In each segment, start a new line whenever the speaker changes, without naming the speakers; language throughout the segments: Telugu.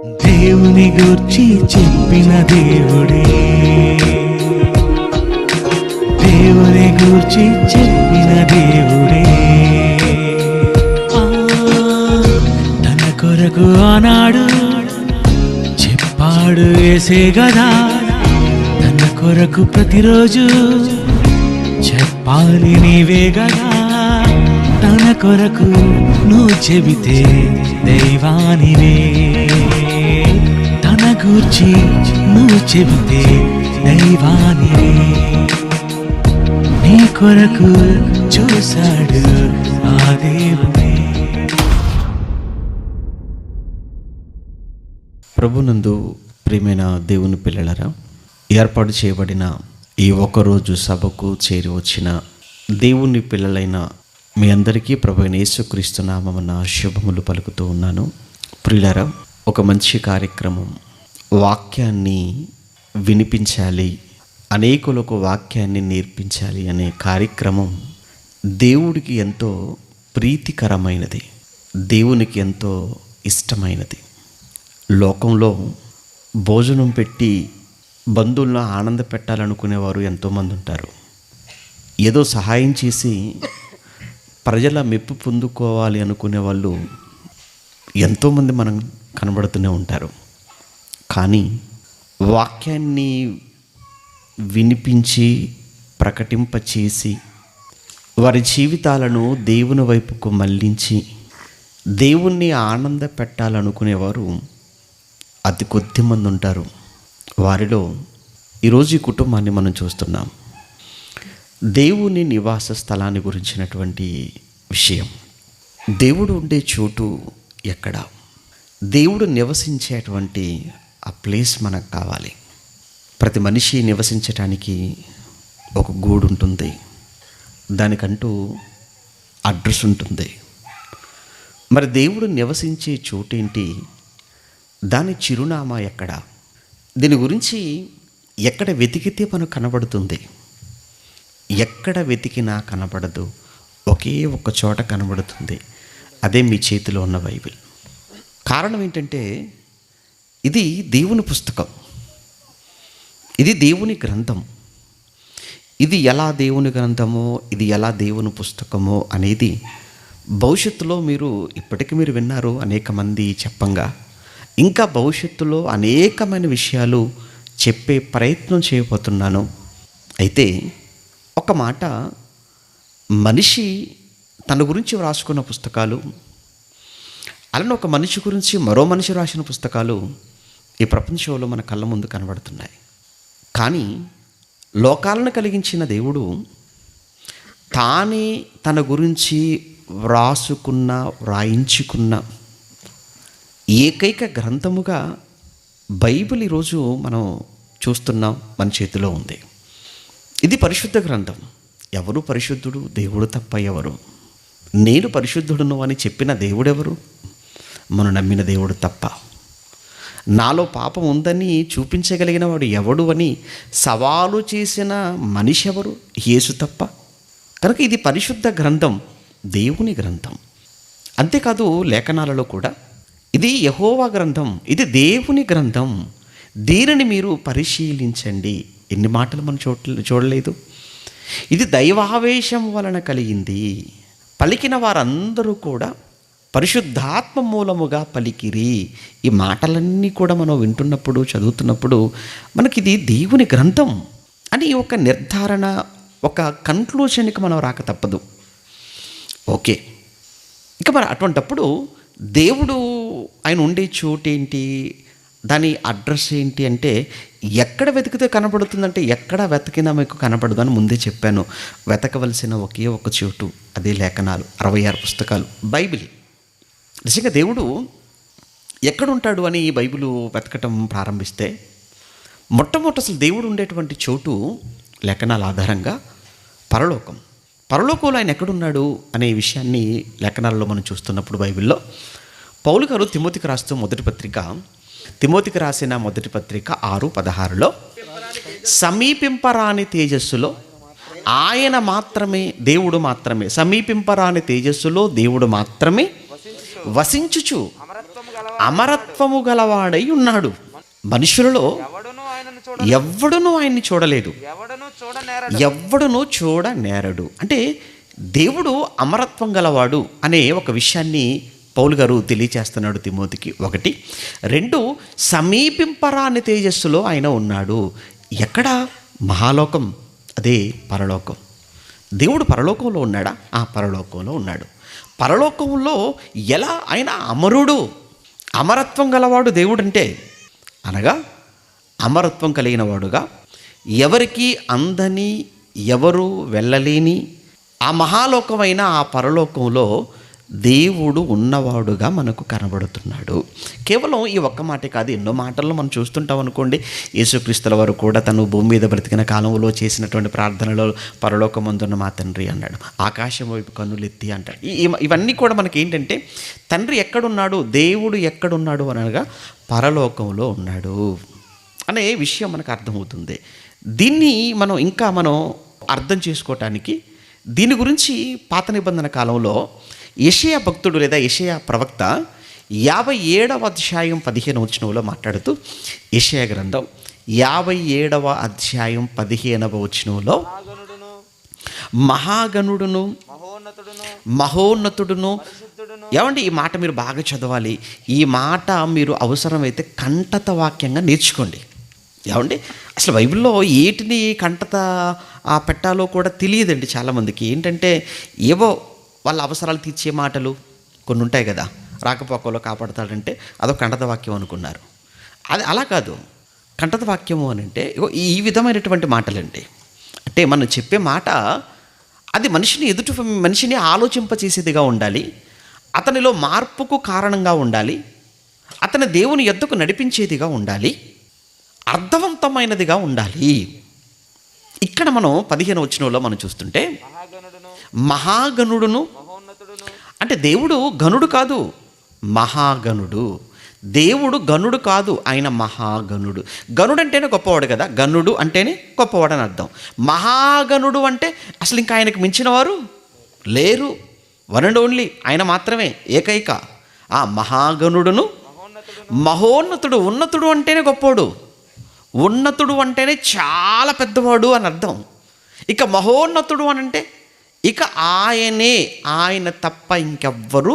దేవుని గూర్చి చెప్పిన దేవుడే, దేవుని గూర్చి చెప్పిన దేవుడే, తన కొరకు ఆనాడు చెప్పాడు యేసే గదా, తన కొరకు ప్రతిరోజు చెప్పాలి నీవే గదా. తన కొరకు నువ్వు చెబితే దైవానివే, తన గూర్చి నువ్వు చెబితే దైవానివే. నీ కొరకు చూశాడు ఆ దేవుడే.
ప్రభునందు ప్రియమైన దేవుని పిల్లలరా, ఏర్పాటు చేయబడిన ఈ ఒకరోజు సభకు చేరి వచ్చిన దేవుని పిల్లలైన మీ అందరికీ ప్రభువైన యేసుక్రీస్తు నామమున శుభములు పలుకుతూ ఉన్నాను. ప్రియులారా, ఒక మంచి కార్యక్రమం, వాక్యాన్ని వినిపించాలి, అనేకులకు వాక్యాన్ని నేర్పించాలి అనే కార్యక్రమం దేవుడికి ఎంతో ప్రీతికరమైనది, దేవునికి ఎంతో ఇష్టమైనది. లోకంలో భోజనం పెట్టి బంధువులను ఆనంద పెట్టాలనుకునేవారు ఎంతోమంది ఉంటారు. ఏదో సహాయం చేసి ప్రజల మెప్పు పొందుకోవాలి అనుకునే వాళ్ళు ఎంతోమంది మనం కనబడుతూనే ఉంటారు. కానీ వాక్యాన్ని వినిపించి ప్రకటింపచేసి వారి జీవితాలను దేవుని వైపుకు మళ్ళించి దేవుణ్ణి ఆనంద పెట్టాలనుకునేవారు అతి కొద్ది మంది ఉంటారు. వారిలో ఈరోజు ఈ కుటుంబాన్ని మనం చూస్తున్నాం. దేవుని నివాస స్థలాన్ని గురించినటువంటి విషయం, దేవుడు ఉండే చోటు ఎక్కడ, దేవుడు నివసించేటువంటి ఆ ప్లేస్ మనకు కావాలి. ప్రతి మనిషి నివసించటానికి ఒక గూడు ఉంటుంది, దానికంటూ అడ్రస్ ఉంటుంది. మరి దేవుడు నివసించే చోటేంటి, దాని చిరునామా ఎక్కడ, దీని గురించి ఎక్కడ వెతికితే మనకు కనబడుతుంది. ఎక్కడ వెతికినా కనబడదు, ఒకే ఒక్క చోట కనబడుతుంది. అదే మీ చేతిలో ఉన్న బైబిల్. కారణం ఏంటంటే ఇది దేవుని పుస్తకం, ఇది దేవుని గ్రంథం. ఇది ఎలా దేవుని గ్రంథమో, ఇది ఎలా దేవుని పుస్తకమో అనేది భవిష్యత్తులో ఇప్పటికీ మీరు విన్నారు అనేక మంది చెప్పంగా, ఇంకా భవిష్యత్తులో అనేకమైన విషయాలు చెప్పే ప్రయత్నం చేయబోతున్నాను. అయితే ఒక మాట, మనిషి తన గురించి వ్రాసుకున్న పుస్తకాలు, అలానే ఒక మనిషి గురించి మరో మనిషి రాసిన పుస్తకాలు ఈ ప్రపంచంలో మన కళ్ళ ముందు కనబడుతున్నాయి. కానీ లోకాలను కలిగించిన దేవుడు తానే తన గురించి వ్రాయించుకున్న ఏకైక గ్రంథముగా బైబిల్ ఈరోజు మనం చూస్తున్నాం, మన చేతిలో ఉంది. ఇది పరిశుద్ధ గ్రంథం. ఎవరు పరిశుద్ధుడు? దేవుడు తప్ప ఎవరు? నేను పరిశుద్ధుడును అని చెప్పిన దేవుడెవరు? మనం నమ్మిన దేవుడు తప్ప. నాలో పాపం ఉందని చూపించగలిగిన వాడు ఎవడు అని సవాలు చేసిన మనిషి ఎవరు? యేసు తప్ప. కనుక ఇది పరిశుద్ధ గ్రంథం, దేవుని గ్రంథం. అంతేకాదు లేఖనాలలో కూడా ఇది యెహోవా గ్రంథం, ఇది దేవుని గ్రంథం, దీనిని మీరు పరిశీలించండి. ఎన్ని మాటలు మనం చూడలేదు. ఇది దైవావేశం వలన కలిగింది, పలికిన వారందరూ కూడా పరిశుద్ధాత్మ మూలముగా పలికిరి. ఈ మాటలన్నీ కూడా మనం వింటున్నప్పుడు, చదువుతున్నప్పుడు మనకిది దేవుని గ్రంథం అని ఒక నిర్ధారణ, ఒక కన్క్లూషన్కి మనం రాక తప్పదు. ఓకే, ఇక మరి అటువంటప్పుడు దేవుడు ఆయన ఉండే చోటేంటి, దాని అడ్రస్ ఏంటి అంటే, ఎక్కడ వెతికితే కనబడుతుందంటే ఎక్కడ వెతికినా మీకు కనబడదు అని ముందే చెప్పాను. వెతకవలసిన ఒకే ఒక చోటు, అదే లేఖనాలు, 66 పుస్తకాలు, బైబిల్. నిజంగా దేవుడు ఎక్కడుంటాడు అని ఈ బైబిల్ వెతకటం ప్రారంభిస్తే మొట్టమొదటి అసలు దేవుడు ఉండేటువంటి చోటు లేఖనాల ఆధారంగా పరలోకం. పరలోకంలో ఆయన ఎక్కడున్నాడు అనే విషయాన్ని లేఖనాలలో మనం చూస్తున్నప్పుడు బైబిల్లో పౌలు గారు తిమోతికి రాసిన మొదటి పత్రిక 6:16లో సమీపింపరాని తేజస్సులో ఆయన మాత్రమే, దేవుడు మాత్రమే, సమీపింపరాని తేజస్సులో దేవుడు మాత్రమే వసించుచు అమరత్వము గలవాడై ఉన్నాడు. మనుషులలో
ఎవడును ఆయనను
ఎవ్వడునూ ఆయన్ని చూడలేదు, ఎవ్వడునూ చూడనేరడు. అంటే దేవుడు అమరత్వం గలవాడు అనే ఒక విషయాన్ని పౌలు గారు తెలియచేస్తున్నాడు తిమోతికి. 1. 2, సమీపింపరాని తేజస్సులో ఆయన ఉన్నాడు. ఎక్కడ? మహాలోకం, అదే పరలోకం. దేవుడు పరలోకంలో ఉన్నాడా? ఆ పరలోకంలో ఉన్నాడు. పరలోకంలో ఎలా? ఆయన అమరుడు, అమరత్వం గలవాడు దేవుడు అంటే. అనగా అమరత్వం కలిగిన వాడుగా, ఎవరికి అందని, ఎవరు వెళ్ళలేని ఆ మహాలోకమైన ఆ పరలోకంలో దేవుడు ఉన్నవాడుగా మనకు కనబడుతున్నాడు. కేవలం ఈ ఒక్క మాటే కాదు, ఎన్నో మాటల్లో మనం చూస్తుంటాం అనుకోండి. యేసుక్రీస్తుల వారు కూడా తను భూమి మీద బ్రతికిన కాలంలో చేసినటువంటి ప్రార్థనలో పరలోకమందున్న మా తండ్రి అన్నాడు, ఆకాశం వైపు కన్నులెత్తి అంటాడు. ఇవన్నీ కూడా మనకి ఏంటంటే, తండ్రి ఎక్కడున్నాడు, దేవుడు ఎక్కడున్నాడు అనగా పరలోకంలో ఉన్నాడు అనే విషయం మనకు అర్థమవుతుంది. దీన్ని మనం అర్థం చేసుకోవటానికి దీని గురించి పాత నిబంధన కాలంలో యెషయా భక్తుడు లేదా యెషయా ప్రవక్త 57వ అధ్యాయం 15వ వచనంలో మాట్లాడుతూ, యెషయా గ్రంథం 57వ అధ్యాయం 15వ వచనంలో మహాగణుడును మహోన్నతుడును. ఏమండి, ఈ మాట మీరు బాగా చదవాలి. ఈ మాట మీరు అవసరమైతే కంఠత వాక్యంగా నేర్చుకోండి. ఏమండి, అసలు బైబిల్లో ఏటిని కంఠత పెట్టాలో కూడా తెలియదండి చాలామందికి. ఏంటంటే ఏవో వాళ్ళ అవసరాలు తీర్చే మాటలు కొన్ని ఉంటాయి కదా, రాకపోకలో కాపాడతాడంటే అదొక కంఠత వాక్యం అనుకున్నారు. అది అలా కాదు. కంఠత వాక్యము అని అంటే ఈ విధమైనటువంటి మాటలండి. అంటే మనం చెప్పే మాట అది మనిషిని ఆలోచింపచేసేదిగా ఉండాలి, అతనిలో మార్పుకు కారణంగా ఉండాలి, అతని దేవుని యొద్దకు నడిపించేదిగా ఉండాలి, అర్థవంతమైనదిగా ఉండాలి. ఇక్కడ మనం 15వ వచనంలో మనం చూస్తుంటే, మహాగణుడును అంటే దేవుడు గణుడు కాదు, మహాగణుడు. దేవుడు గణుడు కాదు, ఆయన మహాగణుడు. గణుడు అంటేనే గొప్పవాడు కదా, గణుడు అంటేనే గొప్పవాడు అని అర్థం. మహాగణుడు అంటే అసలు ఇంకా ఆయనకు మించిన వారు లేరు, వన్ అండ్ ఓన్లీ ఆయన మాత్రమే, ఏకైక. ఆ మహాగణుడును మహోన్నతుడు. ఉన్నతుడు అంటేనే గొప్పవాడు, ఉన్నతుడు అంటేనే చాలా పెద్దవాడు అని అర్థం. ఇక మహోన్నతుడు అని అంటే ఇక ఆయన తప్ప ఇంకెవ్వరూ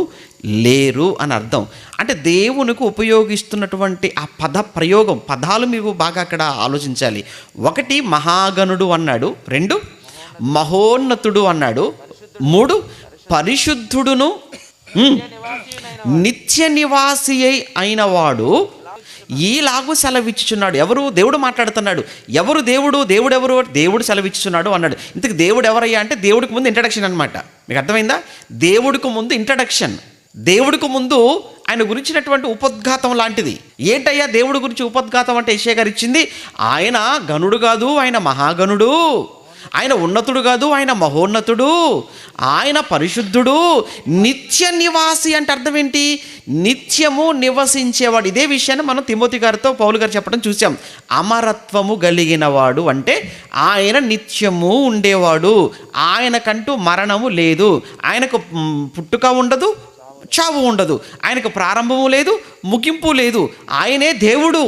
లేరు అని అర్థం. అంటే దేవునికి ఉపయోగిస్తున్నటువంటి ఆ పదాలు మీరు బాగా అక్కడ ఆలోచించాలి. 1 మహాగణుడు అన్నాడు, 2 మహోన్నతుడు అన్నాడు, 3 పరిశుద్ధుడును నిత్య నివాసి అయినవాడు ఈలాగు సెలవిచ్చుచున్నాడు. ఎవరు? దేవుడు మాట్లాడుతున్నాడు. ఎవరు దేవుడు? దేవుడెవరు? దేవుడు సెలవిచ్చుచున్నాడు అన్నాడు. ఇంతకు దేవుడు ఎవరయ్యా అంటే దేవుడికి ముందు ఇంట్రడక్షన్ అనమాట. మీకు అర్థమైందా? దేవుడికి ముందు ఇంట్రడక్షన్, దేవుడికి ముందు ఆయన గురించినటువంటి ఉపోద్ఘాతం లాంటిది. ఏంటయ్యా దేవుడి గురించి ఉపోద్ఘాతం అంటే యెషయా గారు ఇచ్చింది? ఆయన గణుడు కాదు, ఆయన మహాగణుడు. ఆయన ఉన్నతుడు కాదు, ఆయన మహోన్నతుడు. ఆయన పరిశుద్ధుడు, నిత్య నివాసి అంటే అర్థం ఏంటి? నిత్యము నివసించేవాడు. ఇదే విషయాన్ని మనం తిమోతి గారితో పౌలు గారు చెప్పడం చూసాం. అమరత్వము కలిగినవాడు అంటే ఆయన నిత్యము ఉండేవాడు, ఆయనకంటూ మరణము లేదు, ఆయనకు పుట్టుక ఉండదు, చావు ఉండదు, ఆయనకు ప్రారంభము లేదు, ముగింపు లేదు. ఆయనే దేవుడు,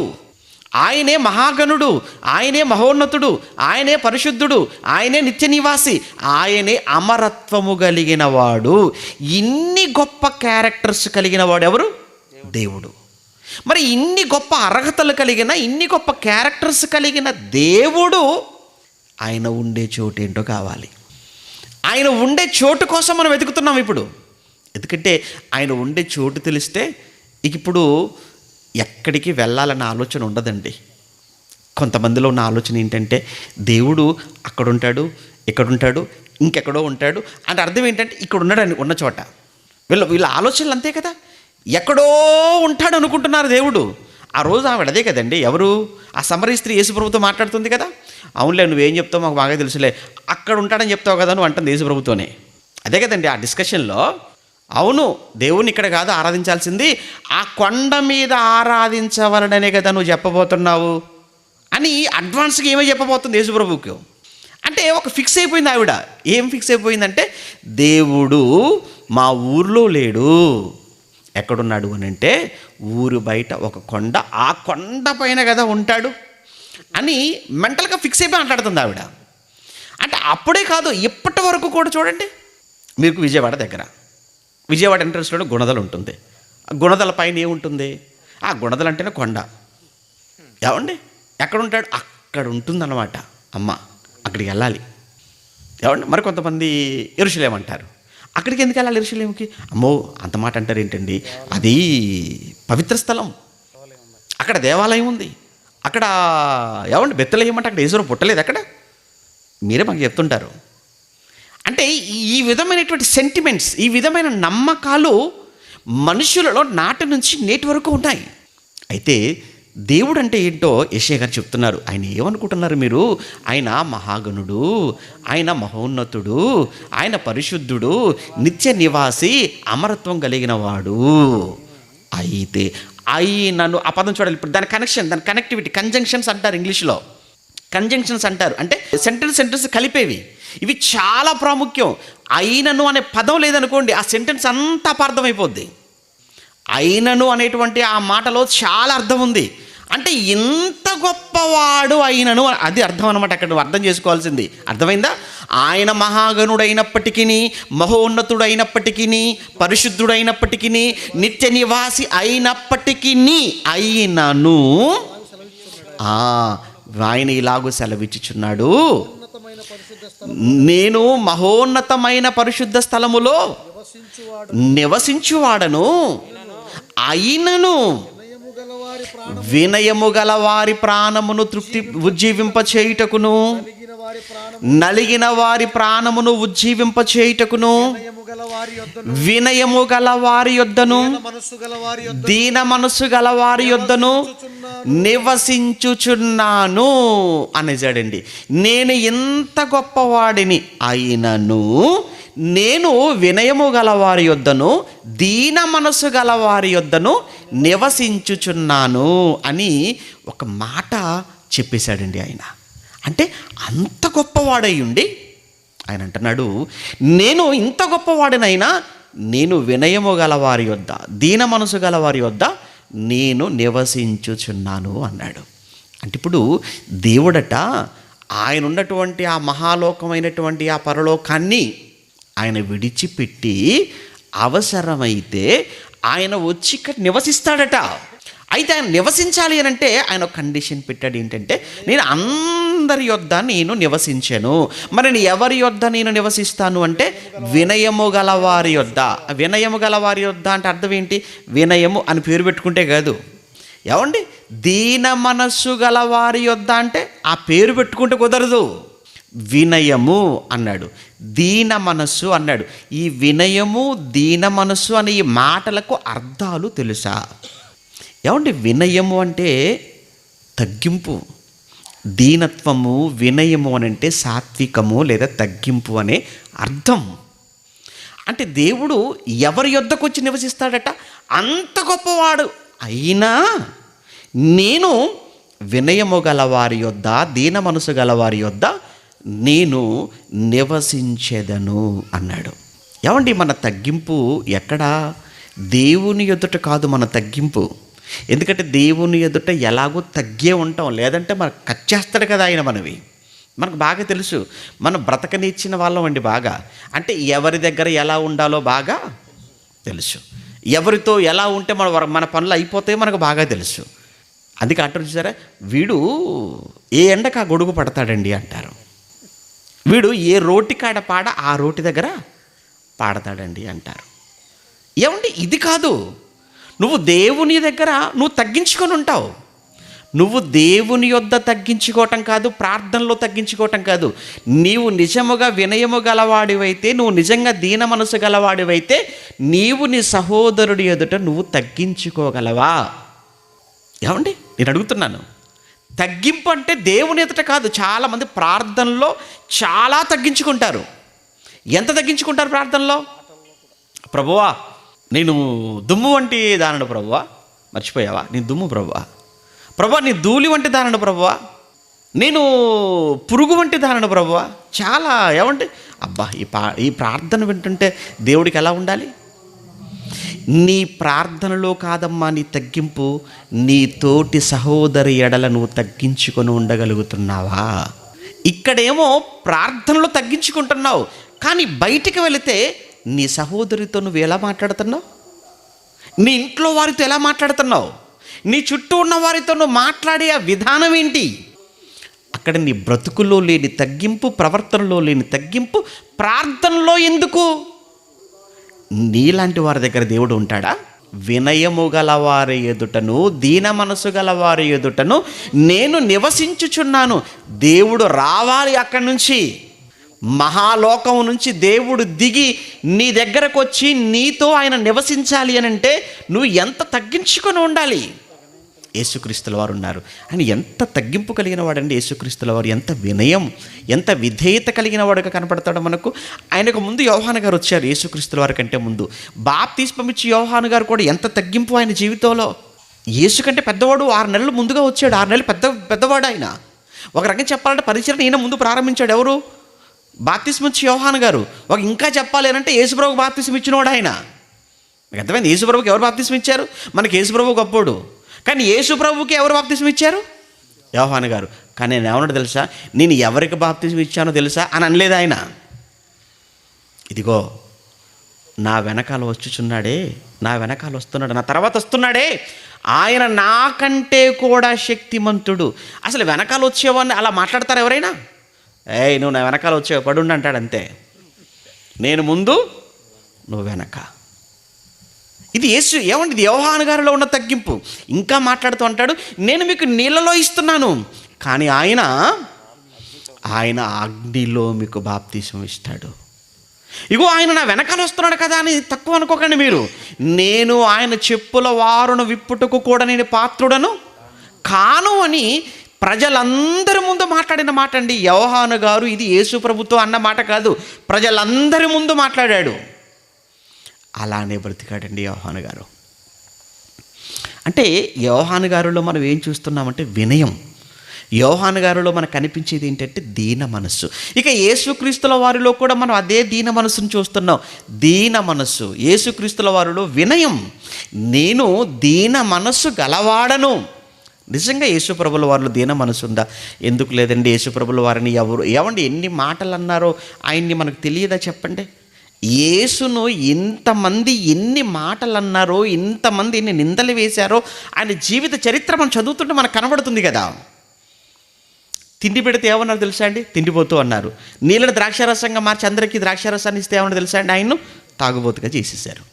ఆయనే మహాగణుడు, ఆయనే మహోన్నతుడు, ఆయనే పరిశుద్ధుడు, ఆయనే నిత్య నివాసి, ఆయనే అమరత్వము కలిగిన వాడు. ఇన్ని గొప్ప క్యారెక్టర్స్ కలిగిన వాడు ఎవరు? దేవుడు. మరి ఇన్ని గొప్ప అర్హతలు కలిగిన, ఇన్ని గొప్ప క్యారెక్టర్స్ కలిగిన దేవుడు ఆయన ఉండే చోటు ఏంటో కావాలి. ఆయన ఉండే చోటు కోసం మనం వెతుకుతున్నాం ఇప్పుడు. ఎందుకంటే ఆయన ఉండే చోటు తెలిస్తే ఇప్పుడు ఎక్కడికి వెళ్ళాలన్న ఆలోచన ఉండదండి. కొంతమందిలో ఉన్న ఆలోచన ఏంటంటే దేవుడు అక్కడ ఉంటాడు, ఇక్కడ ఉంటాడు, ఇంకెక్కడో ఉంటాడు అంటే అర్థం ఏంటంటే ఇక్కడ ఉన్నాడని ఉన్న చోట. వీళ్ళ ఆలోచనలు అంతే కదా, ఎక్కడో ఉంటాడు అనుకుంటున్నారు దేవుడు. ఆ రోజు ఆవిడ అదే కదండి, ఎవరు? ఆ సమరీ స్త్రీ యేసుప్రభుతో మాట్లాడుతుంది కదా. అవునులే, నువ్వేం చెప్తావు మాకు బాగా తెలుసులే, అక్కడ ఉంటాడని చెప్తావు కదా నువ్వు అంటుంది యేసుప్రభుతోనే. అదే కదండి ఆ డిస్కషన్లో. అవును, దేవుని ఇక్కడ కాదు ఆరాధించాల్సింది, ఆ కొండ మీద ఆరాధించవలననే కదా నువ్వు చెప్పబోతున్నావు అని అడ్వాన్స్గా ఏమో చెప్పబోతుంది యేసుప్రభుకి. అంటే ఒక ఫిక్స్ అయిపోయింది ఆవిడ. ఏం ఫిక్స్ అయిపోయిందంటే దేవుడు మా ఊర్లో లేడు, ఎక్కడున్నాడు అని అంటే ఊరు బయట ఒక కొండ, ఆ కొండ పైన కదా ఉంటాడు అని మెంటల్గా ఫిక్స్ అయిపోయి మాట్లాడుతుంది ఆవిడ. అంటే అప్పుడే కాదు, ఇప్పటి వరకు కూడా చూడండి, మీకు విజయవాడ దగ్గర, విజయవాడ ఎంట్రన్స్లో గుణదల ఉంటుంది. ఆ గుణదల పైన ఏముంటుంది? ఆ గుణదల అంటేనే కొండ. ఏమండి ఎక్కడ ఉంటాడు? అక్కడ ఉంటుందన్నమాట అమ్మ. అక్కడికి వెళ్ళాలి. ఏమండి మరి కొంతమంది యెరూషలేము అంటారు. అక్కడికి ఎందుకు వెళ్ళాలి యెరూషలేముకి? అమ్మో అంత మాట అంటారు ఏంటండి? అది పవిత్ర స్థలం, అక్కడ దేవాలయం ఉంది. అక్కడ ఏమండి బెత్తలెహేము అంటే అక్కడ యేసు పుట్టలేదు. అక్కడ మీరే మాకు చెప్తుంటారు. అంటే ఈ విధమైనటువంటి సెంటిమెంట్స్, ఈ విధమైన నమ్మకాలు మనుషులలో నాటి నుంచి నేటి వరకు ఉన్నాయి. అయితే దేవుడు అంటే ఏంటో యెషయా గారు చెప్తున్నారు. ఆయన ఏమనుకుంటున్నారు మీరు? ఆయన మహాగణుడు, ఆయన మహోన్నతుడు, ఆయన పరిశుద్ధుడు, నిత్య నివాసి, అమరత్వం కలిగిన వాడు. అయితే ఆయనను, ఆ పదం చూడాలి ఇప్పుడు, దాని కనెక్షన్, దాని కనెక్టివిటీ, కంజంక్షన్స్ అంటారు ఇంగ్లీష్లో. కంజంక్షన్స్ అంటారు అంటే సెంటెన్స్ కలిపేవి. ఇవి చాలా ప్రాముఖ్యం. అయినను అనే పదం లేదనుకోండి, ఆ సెంటెన్స్ అంతా అపార్థమైపోద్ది. అయినను అనేటువంటి ఆ మాటలో చాలా అర్థం ఉంది. అంటే ఇంత గొప్పవాడు అయినను, అది అర్థం అనమాట. అక్కడ నువ్వు అర్థం చేసుకోవాల్సింది. అర్థమైందా? ఆయన మహాగణుడైనప్పటికీ, మహోన్నతుడైనప్పటికీ, పరిశుద్ధుడైనప్పటికీ, నిత్య నివాసి అయినప్పటికీ, అయినను ఆయన ఇలాగూ సెలవిచ్చుచున్నాడు, నేను మహోన్నతమైన పరిశుద్ధ స్థలములో నివసించువాడను, అయినను వినయము గల వారి ప్రాణమును తృప్తి ఉజ్జీవింపచేయుటకును, నలిగిన వారి ప్రాణమును ఉజ్జీవింపచేయుటకును, వినయము గల వారి యొద్దను, దీన మనస్సు గల వారి యొద్దను నివసించుచున్నాను అనేసాడండి. నేను ఎంత గొప్పవాడిని అయినను నేను వినయము గల వారి యొద్దను, దీన మనస్సు గల వారి యొద్దను నివసించుచున్నాను అని ఒక మాట చెప్పేశాడండి ఆయన. అంటే అంత గొప్పవాడయ్యుండి ఆయన అంటున్నాడు, నేను ఇంత గొప్పవాడినైనా నేను వినయము గల వారి యొద్ద, దీన మనసు గల వారి యొద్ద నేను నివసించుచున్నాను అన్నాడు. అంటే ఇప్పుడు దేవుడట ఆయన ఉన్నటువంటి ఆ మహాలోకమైనటువంటి ఆ పరలోకాన్ని ఆయన విడిచిపెట్టి అవసరమైతే ఆయన వచ్చి ఇక్కడ నివసిస్తాడట. అయితే ఆయన నివసించాలి అని అంటే ఆయన ఒక కండిషన్ పెట్టాడు. ఏంటంటే నేను అందరి యొద్ద నేను నివసించాను. మరి నేను ఎవరి యొద్ద నేను నివసిస్తాను అంటే వినయము గల వారి యొద్ద. వినయము గల వారి యొద్ద అంటే అర్థం ఏంటి? వినయము అని పేరు పెట్టుకుంటే కాదు. ఏమండి దీన మనస్సు గల వారి యొద్ద అంటే ఆ పేరు పెట్టుకుంటే కుదరదు. వినయము అన్నాడు, దీన మనస్సు అన్నాడు. ఈ వినయము దీన మనస్సు అనే ఈ మాటలకు అర్థాలు తెలుసా? ఏమండి వినయము అంటే తగ్గింపు, దీనత్వము, వినయము అని అంటే సాత్వికము లేదా తగ్గింపు అనే అర్థం. అంటే దేవుడు ఎవరి యొద్దకు వచ్చి నివసిస్తాడట? అంత గొప్పవాడు అయినా నేను వినయము గలవారి యొద్ద, దీన మనసు గలవారి యొద్ద నేను నివసించెదను అన్నాడు. ఏమండి మన తగ్గింపు ఎక్కడా? దేవుని ఎదుట కాదు మన తగ్గింపు. ఎందుకంటే దేవుని ఎదుట ఎలాగో తగ్గే ఉంటాం, లేదంటే మనకు కచ్చేస్తాడు కదా ఆయన. మనకు బాగా తెలుసు, మనం బ్రతకనిచ్చిన వాళ్ళం అండి బాగా. అంటే ఎవరి దగ్గర ఎలా ఉండాలో బాగా తెలుసు, ఎవరితో ఎలా ఉంటే మన పనులు అయిపోతాయో మనకు బాగా తెలుసు. అందుకే అంటారు చూసారా, వీడు ఏ ఎండకు ఆ గొడుగు పడతాడండి అంటారు. వీడు ఏ రోటి కాడ పాడ ఆ రోటి దగ్గర పాడతాడండి అంటారు. ఏమండి ఇది కాదు, నువ్వు దేవుని దగ్గర నువ్వు తగ్గించుకొని ఉంటావు. నువ్వు దేవుని యొద్ద తగ్గించుకోవటం కాదు, ప్రార్థనలో తగ్గించుకోవటం కాదు. నీవు నిజముగా వినయము గలవాడివైతే, నువ్వు నిజంగా దీన మనసు గలవాడివైతే నీవు నీ సహోదరుడి ఎదుట నువ్వు తగ్గించుకోగలవా? ఏమండి నేను అడుగుతున్నాను. తగ్గింపు అంటే దేవుని ఎదుట కాదు. చాలామంది ప్రార్థనలో చాలా తగ్గించుకుంటారు. ఎంత తగ్గించుకుంటారు ప్రార్థనలో? ప్రభువా నేను దుమ్ము వంటి దానను ప్రభువా, మర్చిపోయావా? నేను దుమ్ము ప్రభువా. ప్రభువా నీ ధూళి వంటి దానను ప్రభువా, నేను పురుగు వంటి దానను ప్రభువా. చాలా ఏమంటే అబ్బా ఈ ప్రార్థన వింటుంటే దేవుడికి ఎలా ఉండాలి? నీ ప్రార్థనలో కాదమ్మా నీ తగ్గింపు, నీ తోటి సహోదరి ఎడల నువ్వు తగ్గించుకొని ఉండగలుగుతున్నావా? ఇక్కడేమో ప్రార్థనలో తగ్గించుకుంటున్నావు, కానీ బయటికి వెళితే నీ సహోదరితో నువ్వు ఎలా మాట్లాడుతున్నావు? నీ ఇంట్లో వారితో ఎలా మాట్లాడుతున్నావు? నీ చుట్టూ ఉన్న వారితో నువ్వు మాట్లాడే ఆ విధానం ఏంటి? అక్కడ నీ బ్రతుకులో లేని తగ్గింపు, ప్రవర్తనలో లేని తగ్గింపు, ప్రార్థనలో ఎందుకు? నీలాంటి వారి దగ్గర దేవుడు ఉంటాడా? వినయము గలవారి ఎదుటను, దీన మనసు గలవారి ఎదుటను నేను నివసించుచున్నాను. దేవుడు రావాలి అక్కడి నుంచి, మహాలోకం నుంచి దేవుడు దిగి నీ దగ్గరకు వచ్చి నీతో ఆయన నివసించాలి అని అంటే నువ్వు ఎంత తగ్గించుకొని ఉండాలి? యేసుక్రీస్తుల వారు ఉన్నారు. ఆయన ఎంత తగ్గింపు కలిగిన వాడండి యేసుక్రీస్తుల వారు. ఎంత వినయం, ఎంత విధేయత కలిగిన వాడుగా కనపడతాడు మనకు. ఆయనకు ముందు యోహాను గారు వచ్చారు, యేసుక్రీస్తుల వారి కంటే ముందు. బాప్తిస్మం ఇచ్చి యోహాను గారు కూడా ఎంత తగ్గింపు ఆయన జీవితంలో. యేసు కంటే పెద్దవాడు 6 నెలలు ముందుగా వచ్చాడు. 6 నెలలు పెద్దవాడు ఆయన. ఒక రకంగా చెప్పాలంటే పరిచయం ఈయన ముందు ప్రారంభించాడు. ఎవరు? బాప్తిస్మం ఇచ్చి యోహాను గారు. ఇంకా చెప్పాలి అంటే యేసుప్రభుకు బాప్తిస్మం ఇచ్చినవాడు ఆయన. మీకు అర్థమైంది? యేసుప్రభుకి ఎవరు బాప్తిస్మం ఇచ్చారు? మనకి యేసుప్రభు గొప్పోడు, కానీ యేసుప్రభుకి ఎవరు బాప్తిస్మం ఇచ్చారు? యోహాను గారు. కానీ నేను ఏమన్నాడు తెలుసా? నేను ఎవరికి బాప్తిస్మం ఇచ్చానో తెలుసా అని అనలేదు ఆయన. ఇదిగో నా వెనకాల వచ్చుచున్నాడే, నా వెనకాల వస్తున్నాడు, నా తర్వాత వస్తున్నాడే, ఆయన నాకంటే కూడా శక్తిమంతుడు. అసలు వెనకాల వచ్చేవాడిని అలా మాట్లాడతారు ఎవరైనా? ఏయ్ నువ్వు నా వెనకాల వచ్చేవా, పడుండి అంటాడు అంతే. నేను ముందు, నువ్వు వెనక. ఇది యేసు ఏమండి, ఇది యోహాను గారిలో ఉన్న తగ్గింపు. ఇంకా మాట్లాడుతూ అంటాడు, నేను మీకు నీళ్ళలో ఇస్తున్నాను, కానీ ఆయన అగ్నిలో మీకు బాప్తిస్మం ఇస్తాడు. ఇగో ఆయన నా వెనకాల వస్తున్నాడు కదా అని తక్కువ అనుకోకండి మీరు. నేను ఆయన చెప్పుల వారును విప్పుటకు కూడా నేను పాత్రుడను కాను అని ప్రజలందరి ముందు మాట్లాడిన మాట అండి యోహాను గారు. ఇది యేసు ప్రభుతో అన్న మాట కాదు, ప్రజలందరి ముందు మాట్లాడాడు. అలానే బ్రతికాడండి యోహాను గారు. అంటే యోహాను గారిలో మనం ఏం చూస్తున్నామంటే వినయం. యోహాను గారిలో మనకు కనిపించేది ఏంటంటే దీన మనస్సు. ఇక యేసుక్రీస్తుల వారిలో కూడా మనం అదే దీన మనస్సును చూస్తున్నాం. దీన మనస్సు. యేసుక్రీస్తుల వారిలో వినయం. నేను దీన మనస్సు గలవాడను. నిజంగా యేసుప్రభుల వారిలో దీన మనసు ఉందా? ఎందుకు లేదండి? యేసుప్రభుల వారిని ఏమండి ఎన్ని మాటలు అన్నారో ఆయన్ని మనకు తెలియదా చెప్పండి? యేసును ఇంతమంది ఎన్ని మాటలు అన్నారో, ఇంతమంది ఎన్ని నిందలు వేశారో ఆయన జీవిత చరిత్ర మనం చదువుతుంటే మనకు కనబడుతుంది కదా. తిండి పెడితే ఏమన్నారు తెలుసా అండి? తిండిపోతూ అన్నారు. నీళ్ళని ద్రాక్షారసంగా మార్చి అందరికీ ద్రాక్షారసాన్ని ఇస్తే ఏమన్నా తెలుసా అండి? ఆయన్ను తాగుబోతుగా చేసేసారు.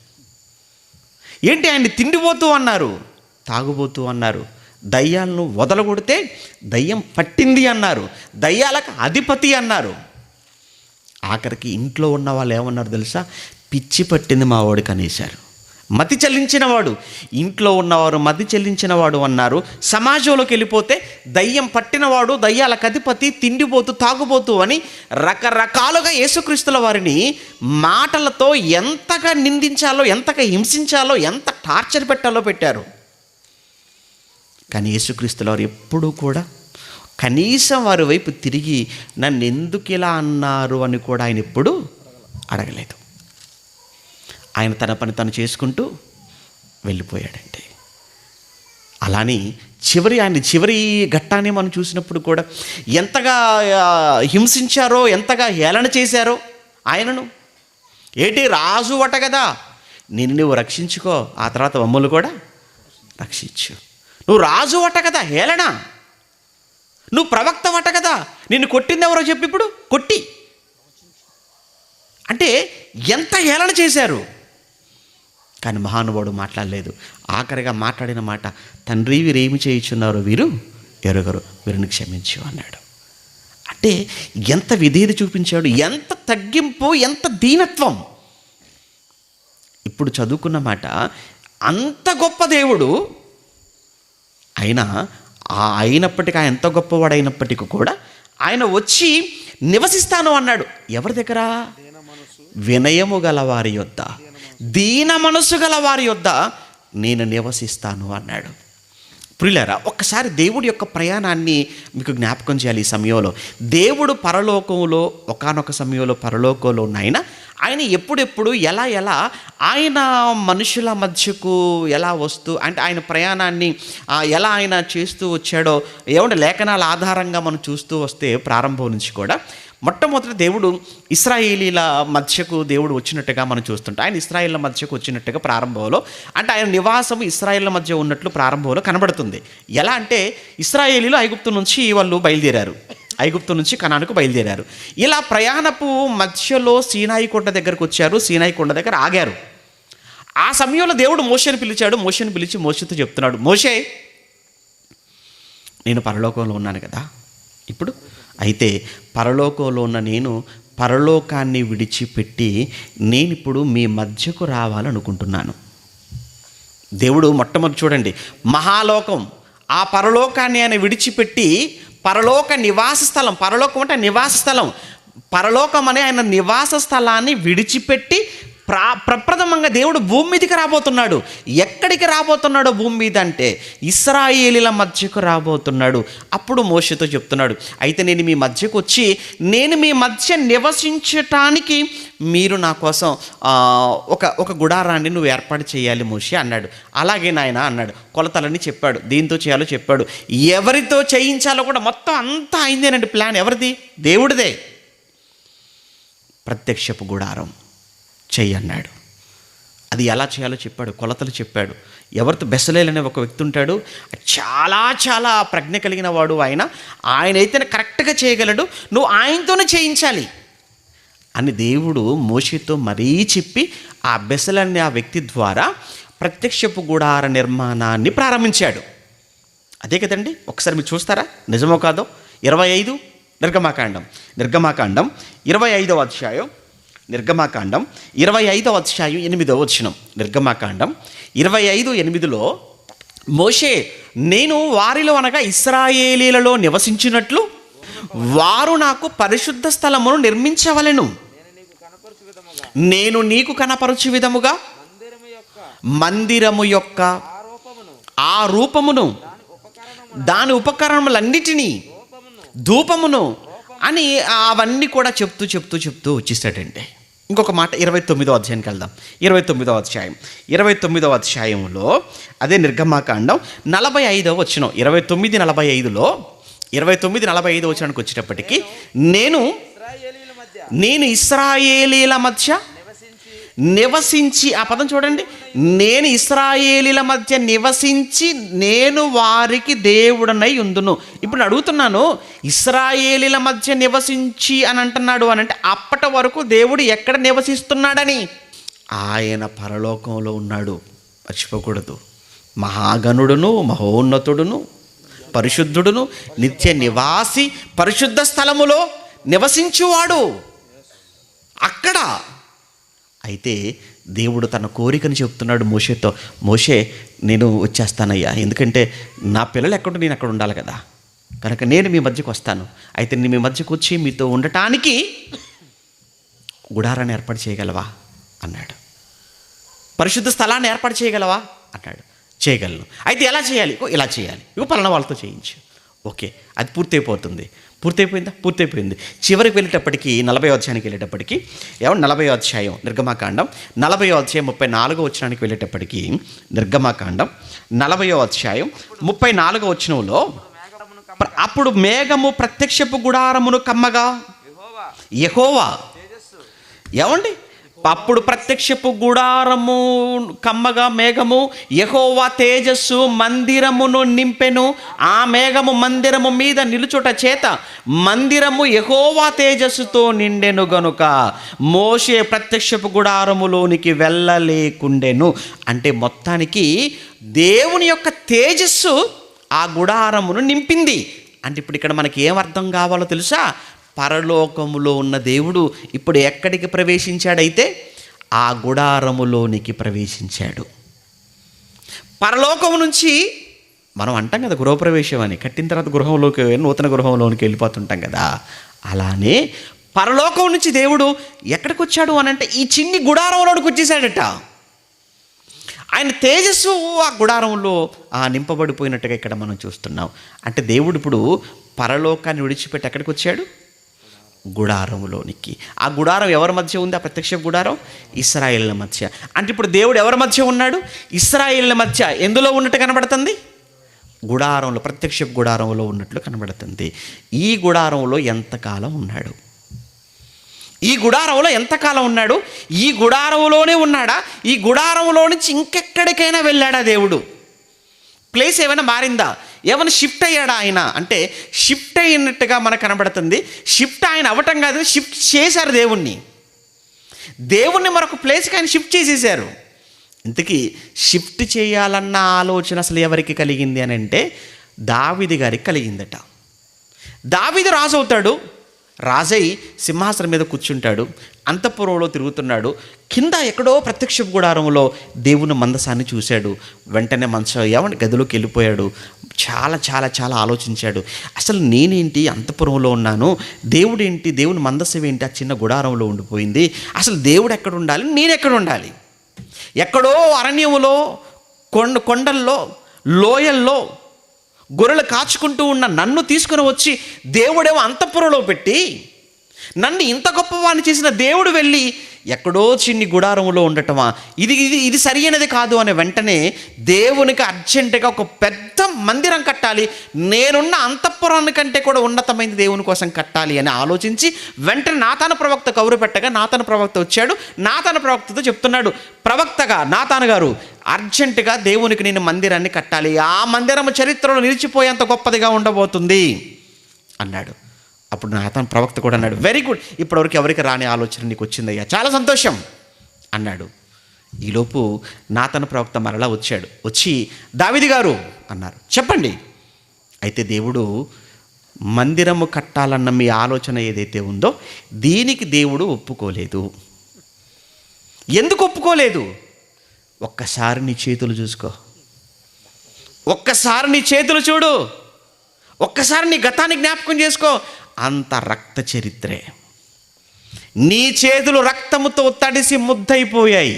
ఏంటి ఆయన్ని తిండిపోతూ అన్నారు, తాగుబోతూ అన్నారు. దయ్యాలను వదలగొడితే దయ్యం పట్టింది అన్నారు, దయ్యాలకు అధిపతి అన్నారు. ఆఖరికి ఇంట్లో ఉన్న వాళ్ళు ఏమన్నారు తెలుసా? పిచ్చి పట్టింది మా వాడికి అనేశారు. మతి చెల్లించినవాడు, ఇంట్లో ఉన్నవారు మతి చెల్లించినవాడు అన్నారు. సమాజంలోకి వెళ్ళిపోతే దయ్యం పట్టినవాడు, దయ్యాలకు అధిపతి, తిండిపోతూ, తాగుబోతూ అని రకరకాలుగా యేసుక్రీస్తుల వారిని మాటలతో ఎంతగా నిందించాలో, ఎంతగా హింసించాలో, ఎంత టార్చర్ పెట్టాలో పెట్టారు. కానీ యేసుక్రీస్తుల వారు ఎప్పుడూ కూడా కనీసం వారి వైపు తిరిగి నన్ను ఎందుకు ఇలా అన్నారు అని కూడా ఆయన ఎప్పుడూ అడగలేదు. ఆయన తన పని తను చేసుకుంటూ వెళ్ళిపోయాడంటే. అలానే ఆయన చివరి ఘట్టాన్ని మనం చూసినప్పుడు కూడా ఎంతగా హింసించారో, ఎంతగా హేళన చేశారో ఆయనను. ఏంటి రాజు అట కదా, నువ్వు రక్షించుకో, ఆ తర్వాత మమ్మల్ని కూడా రక్షించు. నువ్వు రాజు అట కదా, హేళన. నువ్వు ప్రవక్త అట కదా, నిన్ను కొట్టింది ఎవరో చెప్పి ఇప్పుడు కొట్టి అంటే ఎంత హేళన చేశారు. కానీ మహానుభావుడు మాట్లాడలేదు. ఆఖరిగా మాట్లాడిన మాట, తండ్రి వీరేమి చేయుచున్నారో వీరు ఎరుగరు, వీరిని క్షమించు అన్నాడు. అంటే ఎంత విధేయత చూపించాడు, ఎంత తగ్గింపు, ఎంత దీనత్వం. ఇప్పుడు చదువుకున్న మాట, అంత గొప్ప దేవుడు అయినప్పటికీ ఆయన ఎంత గొప్పవాడైనప్పటికీ కూడా ఆయన వచ్చి నివసిస్తాను అన్నాడు. ఎవరి దగ్గర? వినయము గల వారి యొద్ద, దీన మనస్సు గల వారి యొద్ద నేను నివసిస్తాను అన్నాడు. ప్రియులారా, ఒక్కసారి దేవుడి యొక్క ప్రయాణాన్ని మీకు జ్ఞాపకం చేయాలి. ఈ సమయంలో దేవుడు పరలోకంలో, ఒకానొక సమయంలో పరలోకంలో ఉన్న ఆయన ఎప్పుడెప్పుడు ఎలా ఎలా ఆయన మనుషుల మధ్యకు ఎలా వస్తూ అంటే ఆయన ప్రయాణాన్ని ఎలా ఆయన చేస్తూ వచ్చాడో ఏమంటే లేఖనాల ఆధారంగా మనం చూస్తూ వస్తే ప్రారంభం నుంచి కూడా మొట్టమొదటి దేవుడు ఇశ్రాయేలీల మధ్యకు దేవుడు వచ్చినట్టుగా మనం చూస్తుంటాం. ఆయన ఇశ్రాయేళ్ల మధ్యకు వచ్చినట్టుగా ప్రారంభంలో అంటే ఆయన నివాసం ఇశ్రాయేళ్ల మధ్య ఉన్నట్లు ప్రారంభంలో కనబడుతుంది. ఎలా అంటే ఇశ్రాయేలీలు ఐగుప్తు నుంచి వాళ్ళు బయలుదేరారు, ఐగుప్తు నుంచి కనానుకు బయలుదేరారు. ఇలా ప్రయాణపు మధ్యలో సీనాయి కొండ దగ్గరకు వచ్చారు, సీనాయి కొండ దగ్గర ఆగారు. ఆ సమయంలో దేవుడు మోషేని పిలిచాడు. మోషేని పిలిచి మోషేతో చెప్తున్నాడు, మోషే నేను పరలోకంలో ఉన్నాను కదా, ఇప్పుడు అయితే పరలోకంలో ఉన్న నేను పరలోకాన్ని విడిచిపెట్టి నేనిప్పుడు మీ మధ్యకు రావాలనుకుంటున్నాను. దేవుడు మొట్టమొదటి చూడండి, మహాలోకం ఆ పరలోకాన్ని ఆయన విడిచిపెట్టి పరలోక నివాస స్థలం, పరలోకం అంటే నివాస స్థలం, పరలోకం అనే ఆయన నివాస స్థలాన్ని విడిచిపెట్టి ప్రప్రథమంగా దేవుడు భూమి మీదకి రాబోతున్నాడు. ఎక్కడికి రాబోతున్నాడో భూమి మీద అంటే ఇశ్రాయేలీల మధ్యకు రాబోతున్నాడు. అప్పుడు మోషేతో చెప్తున్నాడు, అయితే నేను మీ మధ్యకు వచ్చి నేను మీ మధ్య నివసించటానికి మీరు నా కోసం ఒక గుడారాన్ని నువ్వు ఏర్పాటు చేయాలి మోషే అన్నాడు. అలాగే నాయన అన్నాడు. కొలతలన్నీ చెప్పాడు, దీంతో చేయాలో చెప్పాడు, ఎవరితో చేయించాలో కూడా మొత్తం అంతా అయిందేనండి. ప్లాన్ ఎవరిది? దేవుడిదే. ప్రత్యక్షపు గుడారం చెయ్యి అన్నాడు. అది ఎలా చేయాలో చెప్పాడు, కొలతలు చెప్పాడు. ఎవరితో బెసలేల్ అనే ఒక వ్యక్తి ఉంటాడు, చాలా చాలా ప్రజ్ఞ కలిగిన వాడు. ఆయనైతే కరెక్ట్గా చేయగలడు, నువ్వు ఆయనతోనే చేయించాలి అని దేవుడు మోషేతో మరీ చెప్పి ఆ బెసలేల్ అనే ఆ వ్యక్తి ద్వారా ప్రత్యక్షపు గుడార నిర్మాణాన్ని ప్రారంభించాడు. అదే కదండి. ఒకసారి మీరు చూస్తారా, నిజమో కాదో? 25 నిర్గమాకాండం 25వ అధ్యాయం, నిర్గమాకాండం 25వ అధ్యాయం 8వ వచనం. నిర్గమాకాండం 25:8లో మోషే నేను వారిలో అనగా ఇశ్రాయేలీలలో నివసించినట్లు వారు నాకు పరిశుద్ధ స్థలమును నిర్మించవలెను, నేను నీకు కనపరచు విధముగా మందిరము యొక్క ఆ రూపమును దాని ఉపకరణములన్నిటినీ ధూపమును అని అవన్నీ కూడా చెప్తూ వచ్చేసాడండి. ఇంకొక మాట 29వ అధ్యాయానికి వెళ్దాం. 29వ అధ్యాయంలో అదే నిర్గమాకాండం 45వ వచనం, 29:45లో 29:45 వచనానికి వచ్చేటప్పటికి నేను ఇశ్రాయేలీల మధ్య నివసించి, ఆ పదం చూడండి, నేను ఇశ్రాయేలీల మధ్య నివసించి నేను వారికి దేవుడనై ఉందును. ఇప్పుడు అడుగుతున్నాను, ఇశ్రాయేలీల మధ్య నివసించి అని అంటున్నాడు అని అంటే అప్పటి వరకు దేవుడు ఎక్కడ నివసిస్తున్నాడని? ఆయన పరలోకంలో ఉన్నాడు, మర్చిపోకూడదు. మహాగణుడును, మహోన్నతుడును, పరిశుద్ధుడును, నిత్య నివాసి, పరిశుద్ధ స్థలములో నివసించువాడు అక్కడ. అయితే దేవుడు తన కోరికను చెప్తున్నాడు మోషేతో, మోషే నేను వచ్చేస్తానయ్యా, ఎందుకంటే నా పిల్లలు ఎక్కడ నేను అక్కడ ఉండాలి కదా, కనుక నేను మీ మధ్యకు వస్తాను. అయితే నేను మీ మధ్యకు వచ్చి మీతో ఉండటానికి గుడారాన్ని ఏర్పాటు చేయగలవా అన్నాడు. పరిశుద్ధ స్థలాన్ని ఏర్పాటు చేయగలవా అన్నాడు. చేయగలను. అయితే ఎలా చేయాలి? ఇలా చేయాలి, పలానా వాళ్ళతో చేయించు. ఓకే, అది పూర్తయిపోతుంది. పూర్తయిపోయింది. చివరికి వెళ్ళేటప్పటికి 40వ అధ్యాయానికి వెళ్ళేటప్పటికి 40వ అధ్యాయం నిర్గమాకాండం 40వ అధ్యాయం 34వ వచనానికి వెళ్ళేటప్పటికి నిర్గమాకాండం 40వ అధ్యాయం 34వ వచనంలో అప్పుడు మేఘము ప్రత్యక్షపు గుడారమును కమ్మగా యెహోవా అప్పుడు ప్రత్యక్షపు గుడారము కమ్మగా మేఘము యెహోవా తేజస్సు మందిరమును నింపెను. ఆ మేఘము మందిరము మీద నిలుచుట చేత మందిరము యెహోవా తేజస్సుతో నిండెను గనుక మోషే ప్రత్యక్షపు గుడారములోనికి వెళ్ళలేకుండెను. అంటే మొత్తానికి దేవుని యొక్క తేజస్సు ఆ గుడారమును నింపింది. అంటే ఇప్పుడు ఇక్కడ మనకి ఏం అర్థం కావాలో తెలుసా? పరలోకములో ఉన్న దేవుడు ఇప్పుడు ఎక్కడికి ప్రవేశించాడైతే ఆ గుడారములోనికి ప్రవేశించాడు. పరలోకము నుంచి మనం అంటాం కదా గృహప్రవేశం అని, కట్టిన తర్వాత గృహంలోకి నూతన గృహంలోనికి వెళ్ళిపోతుంటాం కదా, అలానే పరలోకం నుంచి దేవుడు ఎక్కడికి వచ్చాడు అని అంటే ఈ చిన్ని గుడారంలోనికి వచ్చేసాడట. ఆయన తేజస్సు ఆ గుడారంలో నింపబడిపోయినట్టుగా ఇక్కడ మనం చూస్తున్నాం. అంటే దేవుడు ఇప్పుడు పరలోకాన్ని విడిచిపెట్టి ఎక్కడికి వచ్చాడు? గుడారంలోనికి. ఆ గుడారం ఎవరి మధ్య ఉంది? ఆ ప్రత్యక్ష గుడారం ఇశ్రాయేళ్ల మధ్య. అంటే ఇప్పుడు దేవుడు ఎవరి మధ్య ఉన్నాడు? ఇశ్రాయేళ్ల మధ్య. ఎందులో ఉన్నట్టు కనబడుతుంది? గుడారంలో, ప్రత్యక్ష గుడారంలో ఉన్నట్లు కనబడుతుంది. ఈ గుడారంలో ఎంతకాలం ఉన్నాడు? ఈ గుడారంలో ఎంతకాలం ఉన్నాడు? ఈ గుడారంలోనే ఉన్నాడా? ఈ గుడారంలో నుంచి ఇంకెక్కడికైనా వెళ్ళాడా దేవుడు? ప్లేస్ ఏమైనా మారిందా? ఏమైనా షిఫ్ట్ అయ్యాడా ఆయన? అంటే షిఫ్ట్ అయినట్టుగా మనకు కనబడుతుంది. షిఫ్ట్ ఆయన అవ్వటం కాదు, షిఫ్ట్ చేశారు దేవుణ్ణి మరొక ప్లేస్కి ఆయన షిఫ్ట్ చేసేసారు. ఇంతకీ షిఫ్ట్ చేయాలన్న ఆలోచన అసలు ఎవరికి కలిగింది అని అంటే దావీదు గారికి కలిగిందట. దావీదు రాజు అవుతాడు. రాజై సింహాసనం మీద కూర్చుంటాడు. అంతఃపురంలో తిరుగుతున్నాడు. కింద ఎక్కడో ప్రత్యక్ష గుడారంలో దేవుని మందసాన్ని చూశాడు. వెంటనే ఏమని గదిలోకి వెళ్ళిపోయాడు. చాలా చాలా చాలా ఆలోచించాడు. అసలు నేనేంటి అంతఃపురంలో ఉన్నాను, దేవుడేంటి, దేవుని మందసం ఏంటి ఆ చిన్న గుడారంలో ఉండిపోయింది, అసలు దేవుడు ఎక్కడ ఉండాలి, నేను ఎక్కడ ఉండాలి? ఎక్కడో అరణ్యములో, కొండల్లో, లోయల్లో గొర్రెలు కాచుకుంటూ ఉన్న నన్ను తీసుకుని వచ్చి దేవుడేమో అంతఃపురంలో పెట్టి నన్ను ఇంత గొప్పవాణ్ణి చేసిన దేవుడు వెళ్ళి ఎక్కడో చిన్ని గుడారంలో ఉండటమా? ఇది సరి అయినది కాదు అని వెంటనే దేవునికి అర్జెంటుగా ఒక పెద్ద మందిరం కట్టాలి, నేనున్న అంతఃపురాన్ని కంటే కూడా ఉన్నతమైన దేవుని కోసం కట్టాలి అని ఆలోచించి వెంటనే నాతాను ప్రవక్త కౌరు పెట్టగా నాతాను ప్రవక్త వచ్చాడు. నాతాను ప్రవక్తతో చెప్తున్నాడు, ప్రవక్తగా నాతాను గారు, అర్జెంటుగా దేవునికి నేను మందిరాన్ని కట్టాలి, ఆ మందిరం చరిత్రలో నిలిచిపోయేంత గొప్పదిగా ఉండబోతుంది అన్నాడు. అప్పుడు నాతాను ప్రవక్త కూడా అన్నాడు, వెరీ గుడ్, ఇప్పటివరకు ఎవరికి రాని ఆలోచన నీకు వచ్చిందయ్యా, చాలా సంతోషం అన్నాడు. ఈలోపు నాతాను ప్రవక్త మరలా వచ్చి దావీదు గారు అన్నారు, చెప్పండి. అయితే దేవుడు మందిరము కట్టాలన్న మీ ఆలోచన ఏదైతే ఉందో దీనికి దేవుడు ఒప్పుకోలేదు. ఎందుకు ఒప్పుకోలేదు? ఒక్కసారి నీ చేతులు చూసుకో, ఒక్కసారి నీ చేతులు చూడు, ఒక్కసారి నీ గతాన్ని జ్ఞాపకం చేసుకో. అంత రక్త చరిత్రే. నీ చేతులు రక్తముతో తడిసి ముద్దయిపోయాయి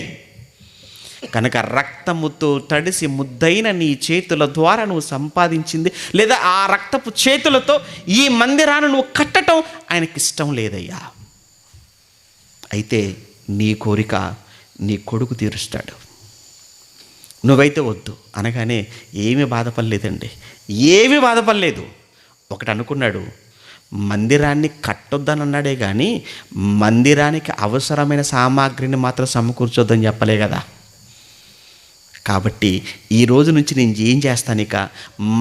కనుక రక్తముతో తడిసి ముద్దైన నీ చేతుల ద్వారా నువ్వు సంపాదించింది లేదా ఆ రక్తపు చేతులతో ఈ మందిరాన్ని నువ్వు కట్టడం ఆయనకి ఇష్టం లేదయ్యా. అయితే నీ కోరిక నీ కొడుకు తీరుస్తాడు, నువ్వైతే వద్దు అనగానే ఏమీ బాధపడలేదండి, ఏమీ బాధపడలేదు. ఒకటి అనుకున్నాడు, మందిరాన్ని కట్టొద్దని అన్నాడే కానీ మందిరానికి అవసరమైన సామాగ్రిని మాత్రం సమకూర్చొద్దని చెప్పలే కదా. కాబట్టి ఈ రోజు నుంచి నేను ఏం చేస్తాను, ఇక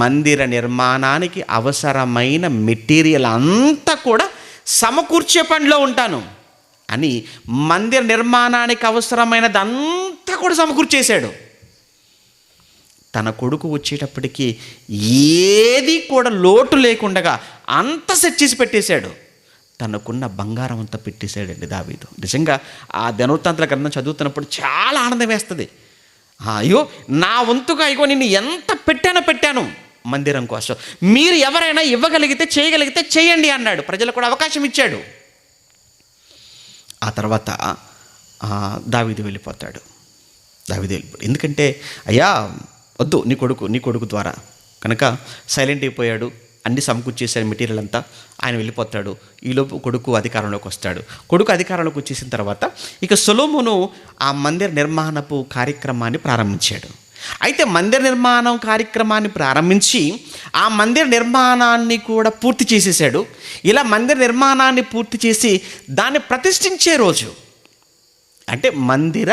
మందిర నిర్మాణానికి అవసరమైన మెటీరియల్ అంతా కూడా సమకూర్చే పనిలో ఉంటాను అని మందిర నిర్మాణానికి అవసరమైనది అంతా కూడా సమకూర్చేశాడు. తన కొడుకు వచ్చేటప్పటికి ఏది కూడా లోటు లేకుండా అంత సెట్ చేసి పెట్టేశాడు. తనకున్న బంగారం అంతా పెట్టేశాడండి దావీదు. నిజంగా ఆ దినవృత్తాంతాల గ్రంథం చదువుతున్నప్పుడు చాలా ఆనందం వేస్తుంది. అయ్యో నా వంతుగా ఇగో నేను ఎంత పెట్టాను మందిరం కోసం, మీరు ఎవరైనా ఇవ్వగలిగితే చేయగలిగితే చేయండి అన్నాడు. ప్రజలకు కూడా అవకాశం ఇచ్చాడు. ఆ తర్వాత దావీదు వెళ్ళిపోతాడు. ఎందుకంటే అయ్యా వద్దు, నీ కొడుకు ద్వారా కనుక సైలెంట్ అయిపోయాడు. అన్ని సమకూర్చేసాడు మెటీరియల్ అంతా. ఆయన వెళ్ళిపోతాడు. ఈలోపు కొడుకు అధికారంలోకి వస్తాడు. కొడుకు అధికారంలోకి వచ్చేసిన తర్వాత ఇక సొలొమోను ఆ మందిర నిర్మాణపు కార్యక్రమాన్ని ప్రారంభించాడు. అయితే మందిర నిర్మాణం కార్యక్రమాన్ని ప్రారంభించి ఆ మందిర నిర్మాణాన్ని కూడా పూర్తి చేసేసాడు. ఇలా మందిర నిర్మాణాన్ని పూర్తి చేసి దాన్ని ప్రతిష్ఠించే రోజు అంటే మందిర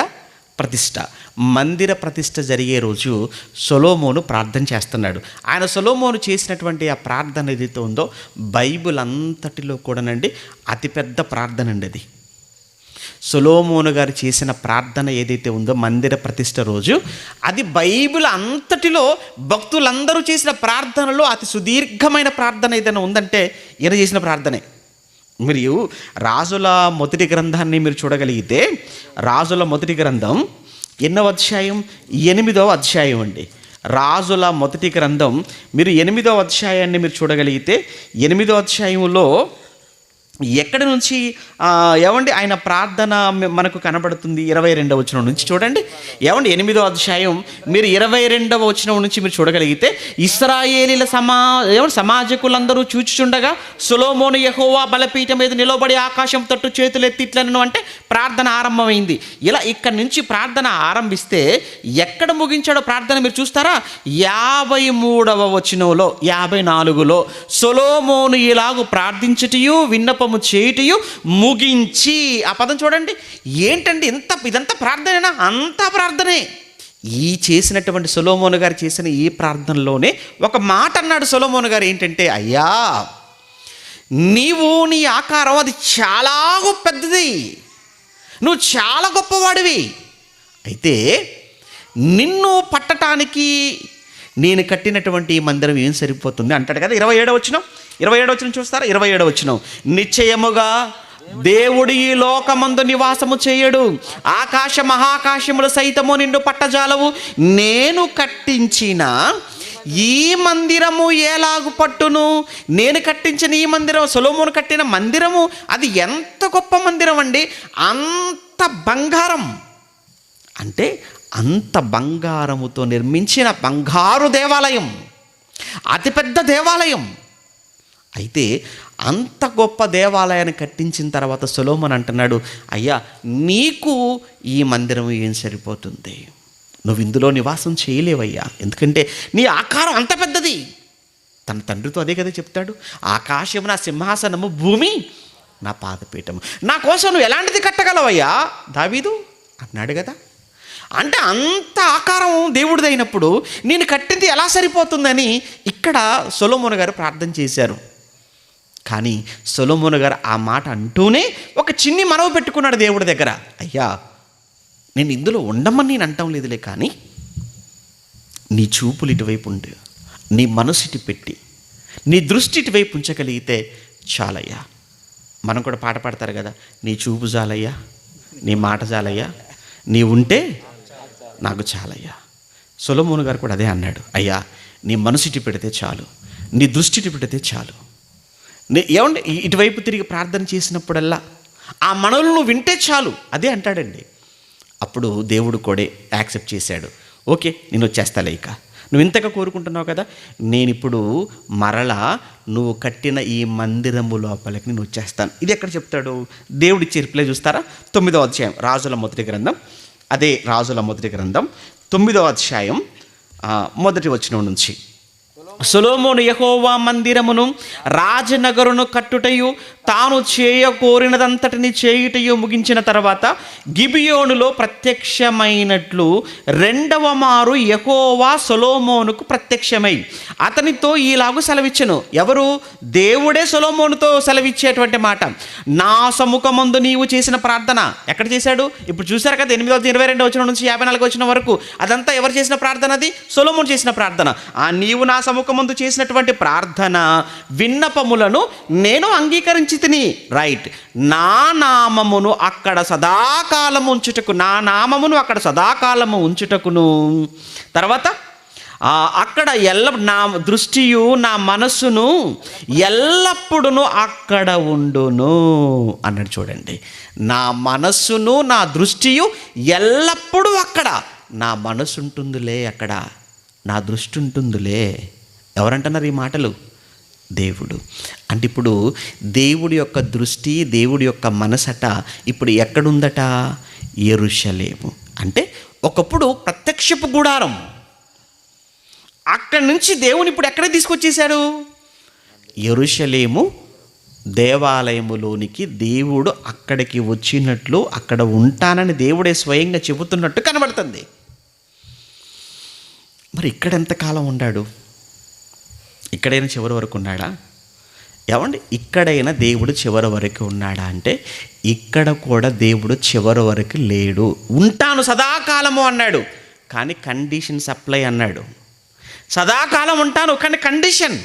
ప్రతిష్ఠ జరిగే రోజు సొలొమోను ప్రార్థన చేస్తున్నాడు. ఆయన సొలొమోను చేసినటువంటి ఆ ప్రార్థన ఏదైతే ఉందో బైబిల్ అంతటిలో కూడానండి అతిపెద్ద ప్రార్థన అండి అది. సొలొమోను గారు చేసిన ప్రార్థన ఏదైతే ఉందో మందిర ప్రతిష్ఠ రోజు, అది బైబిల్ అంతటిలో భక్తులందరూ చేసిన ప్రార్థనలో అతి సుదీర్ఘమైన ప్రార్థన ఏదైనా ఉందంటే ఈయన చేసిన ప్రార్థనే. మరియు రాజుల మొదటి గ్రంథాన్ని మీరు చూడగలిగితే రాజుల మొదటి గ్రంథం ఎన్నో అధ్యాయం? 8వ అధ్యాయం అండి. రాజుల మొదటి గ్రంథం మీరు 8వ అధ్యాయాన్ని మీరు చూడగలిగితే 8వ అధ్యాయంలో ఎక్కడి నుంచి ఏమండి ఆయన ప్రార్థన మనకు కనబడుతుంది? 22వ వచనం నుంచి చూడండి. ఏమండి 8వ అధ్యాయం మీరు 22వ వచనం నుంచి మీరు చూడగలిగితే, ఇశ్రాయేలీల సమాజకులందరూ చూచుచుండగా సొలొమోను యెహోవా బలిపీఠం మీద నిలబడి ఆకాశం తట్టు చేతులెత్తి ఇట్లనెను అంటే ప్రార్థన ఆరంభమైంది. ఇలా ఇక్కడి నుంచి ప్రార్థన ఆరంభిస్తే ఎక్కడ ముగించాడో ప్రార్థన మీరు చూస్తారా? 53వ వచనంలో 54లో సొలొమోను ఇలాగు ప్రార్థించుటయు విన్నపము చేయుటయు ముగించి, ఆ పదం చూడండి. ఏంటండి ఇదంతా ప్రార్థనేనా? అంతా ప్రార్థనే. ఈ చేసినటువంటి సొలొమోను గారు చేసిన ఈ ప్రార్థనలోనే ఒక మాట అన్నాడు సొలొమోను గారు. ఏంటంటే, అయ్యా నీవు నీ ఆకారం అది చాలా పెద్దది, నువ్వు చాలా గొప్పవాడివి, అయితే నిన్ను పట్టటానికి నేను కట్టినటువంటి మందిరం ఏం సరిపోతుంది అంటాడు కదా. 27వ వచనం చూస్తారా? 27వ వచనం, నిశ్చయముగా దేవుడు ఈ లోకమందు నివాసము చేయడు, ఆకాశ మహాకాశములు సైతము నిన్ను పట్టజాలవు, నేను కట్టించిన ఈ మందిరము ఎలాగు పట్టును? నేను కట్టించిన ఈ మందిరం, సొలొమోను కట్టిన మందిరము అది ఎంత గొప్ప మందిరం అండి! అంత బంగారం, అంటే అంత బంగారముతో నిర్మించిన బంగారు దేవాలయం, అతిపెద్ద దేవాలయం. అయితే అంత గొప్ప దేవాలయాన్ని కట్టించిన తర్వాత సొలొమోను అంటున్నాడు, అయ్యా నీకు ఈ మందిరం ఏం సరిపోతుంది? నువ్వు ఇందులో నివాసం చేయలేవయ్యా, ఎందుకంటే నీ ఆకారం అంత పెద్దది. తన తండ్రితో అదే కదా చెప్తాడు, ఆకాశము నా సింహాసనము, భూమి నా పాదపీఠము, నా కోసం నువ్వు ఎలాంటిది కట్టగలవయ్యా దావీదు అన్నాడు కదా. అంటే అంత ఆకారం దేవుడిది అయినప్పుడు నేను కట్టింది ఎలా సరిపోతుందని ఇక్కడ సొలొమోను గారు ప్రార్థన చేశారు. కానీ సొలొమోను గారు ఆ మాట అంటూనే ఒక చిన్ని మనవి పెట్టుకున్నాడు దేవుడి దగ్గర, అయ్యా నేను ఇందులో ఉండమని నేను అంటాం లేదులే, కానీ నీ చూపులు ఇటువైపు ఉండి నీ మనసు ఇటు పెట్టి నీ దృష్టి ఇటువైపు ఉంచగలిగితే చాలయ్యా. మనం కూడా పాట పాడతారు కదా, నీ చూపు చాలయ్యా, నీ మాట చాలయ్యా, నీ ఉంటే నాకు చాలయ్యా. సొలొమోను గారు కూడా అదే అన్నాడు, అయ్యా నీ మనసు ఇటు పెడితే చాలు, నీ దృష్టి ఇటు పెడితే చాలు. ఏమంటే ఇటువైపు తిరిగి ప్రార్థన చేసినప్పుడల్లా ఆ మనవులు నువ్వు వింటే చాలు, అదే అంటాడండి. అప్పుడు దేవుడు కూడా యాక్సెప్ట్ చేశాడు. ఓకే, నేను వచ్చేస్తాలే, ఇక నువ్వు ఇంతగా కోరుకుంటున్నావు కదా, నేను ఇప్పుడు మరలా నువ్వు కట్టిన ఈ మందిరము లోపలికి నేను వచ్చేస్తాను. ఇది ఎక్కడ చెప్తాడు? దేవుడిచ్చే రిప్లై చూస్తారా? 9వ అధ్యాయం రాజుల మొదటి గ్రంథం, అదే రాజుల మొదటి గ్రంథం 9వ అధ్యాయం 1వ వచనం నుంచి, సొలొమోను యెహోవా మందిరమును రాజనగరును కట్టుటయు తాను చేయకోరినదంతటిని చేయుటయు ముగించిన తర్వాత గిబియోనులో ప్రత్యక్షమైనట్లు 2వ మారు యెహోవా సొలొమోనుకు ప్రత్యక్షమై అతనితో ఈలాగు సెలవిచ్చెను. ఎవరు? దేవుడే సొలొమోనుతో సెలవిచ్చేటువంటి మాట, నా సముఖమందు నీవు చేసిన ప్రార్థన. ఎక్కడ చేశాడు? ఇప్పుడు చూశారు కదా, 22వ వచనం నుంచి 54వ వచనం వరకు అదంతా ఎవరు చేసిన ప్రార్థన? అది సొలొమోను చేసిన ప్రార్థన. నీవు నా సముఖమందు చేసినటువంటి ప్రార్థన విన్నపములను నేను అంగీకరించి తిని, రైట్, నా నామమును అక్కడ సదాకాలము ఉంచుటకు, నా నామమును అక్కడ సదాకాలము ఉంచుటకును, తర్వాత అక్కడ నా దృష్టియు నా మనస్సును ఎల్లప్పుడూ అక్కడ ఉండును అన్నాడు. చూడండి, నా మనస్సును నా దృష్టియు ఎల్లప్పుడూ అక్కడ, నా మనస్సు ఉంటుందిలే అక్కడ, నా దృష్టి ఉంటుందిలే. ఎవరంటున్నారు ఈ మాటలు? దేవుడు. అంటే ఇప్పుడు దేవుడి యొక్క దృష్టి, దేవుడి యొక్క మనసట ఇప్పుడు ఎక్కడుందట? యెరూషలేము. అంటే ఒకప్పుడు ప్రత్యక్షపు గుడారం, అక్కడి నుంచి దేవుని ఇప్పుడు ఎక్కడ తీసుకొచ్చేశాడు? యెరూషలేము దేవాలయములోనికి దేవుడు అక్కడికి వచ్చినట్లు, అక్కడ ఉంటానని దేవుడే స్వయంగా చెబుతున్నట్టు కనబడుతుంది. మరి ఇక్కడ ఎంతకాలం ఉన్నాడు? ఇక్కడైనా చివరి వరకు ఉన్నాడా? ఏమండి, ఇక్కడైనా దేవుడు చివరి వరకు ఉన్నాడా అంటే ఇక్కడ కూడా దేవుడు చివరి వరకు లేడు. ఉంటాను సదాకాలము అన్నాడు, కానీ కండిషన్స్ అప్లై అన్నాడు. సదాకాలం ఉంటాను కానీ కండిషన్,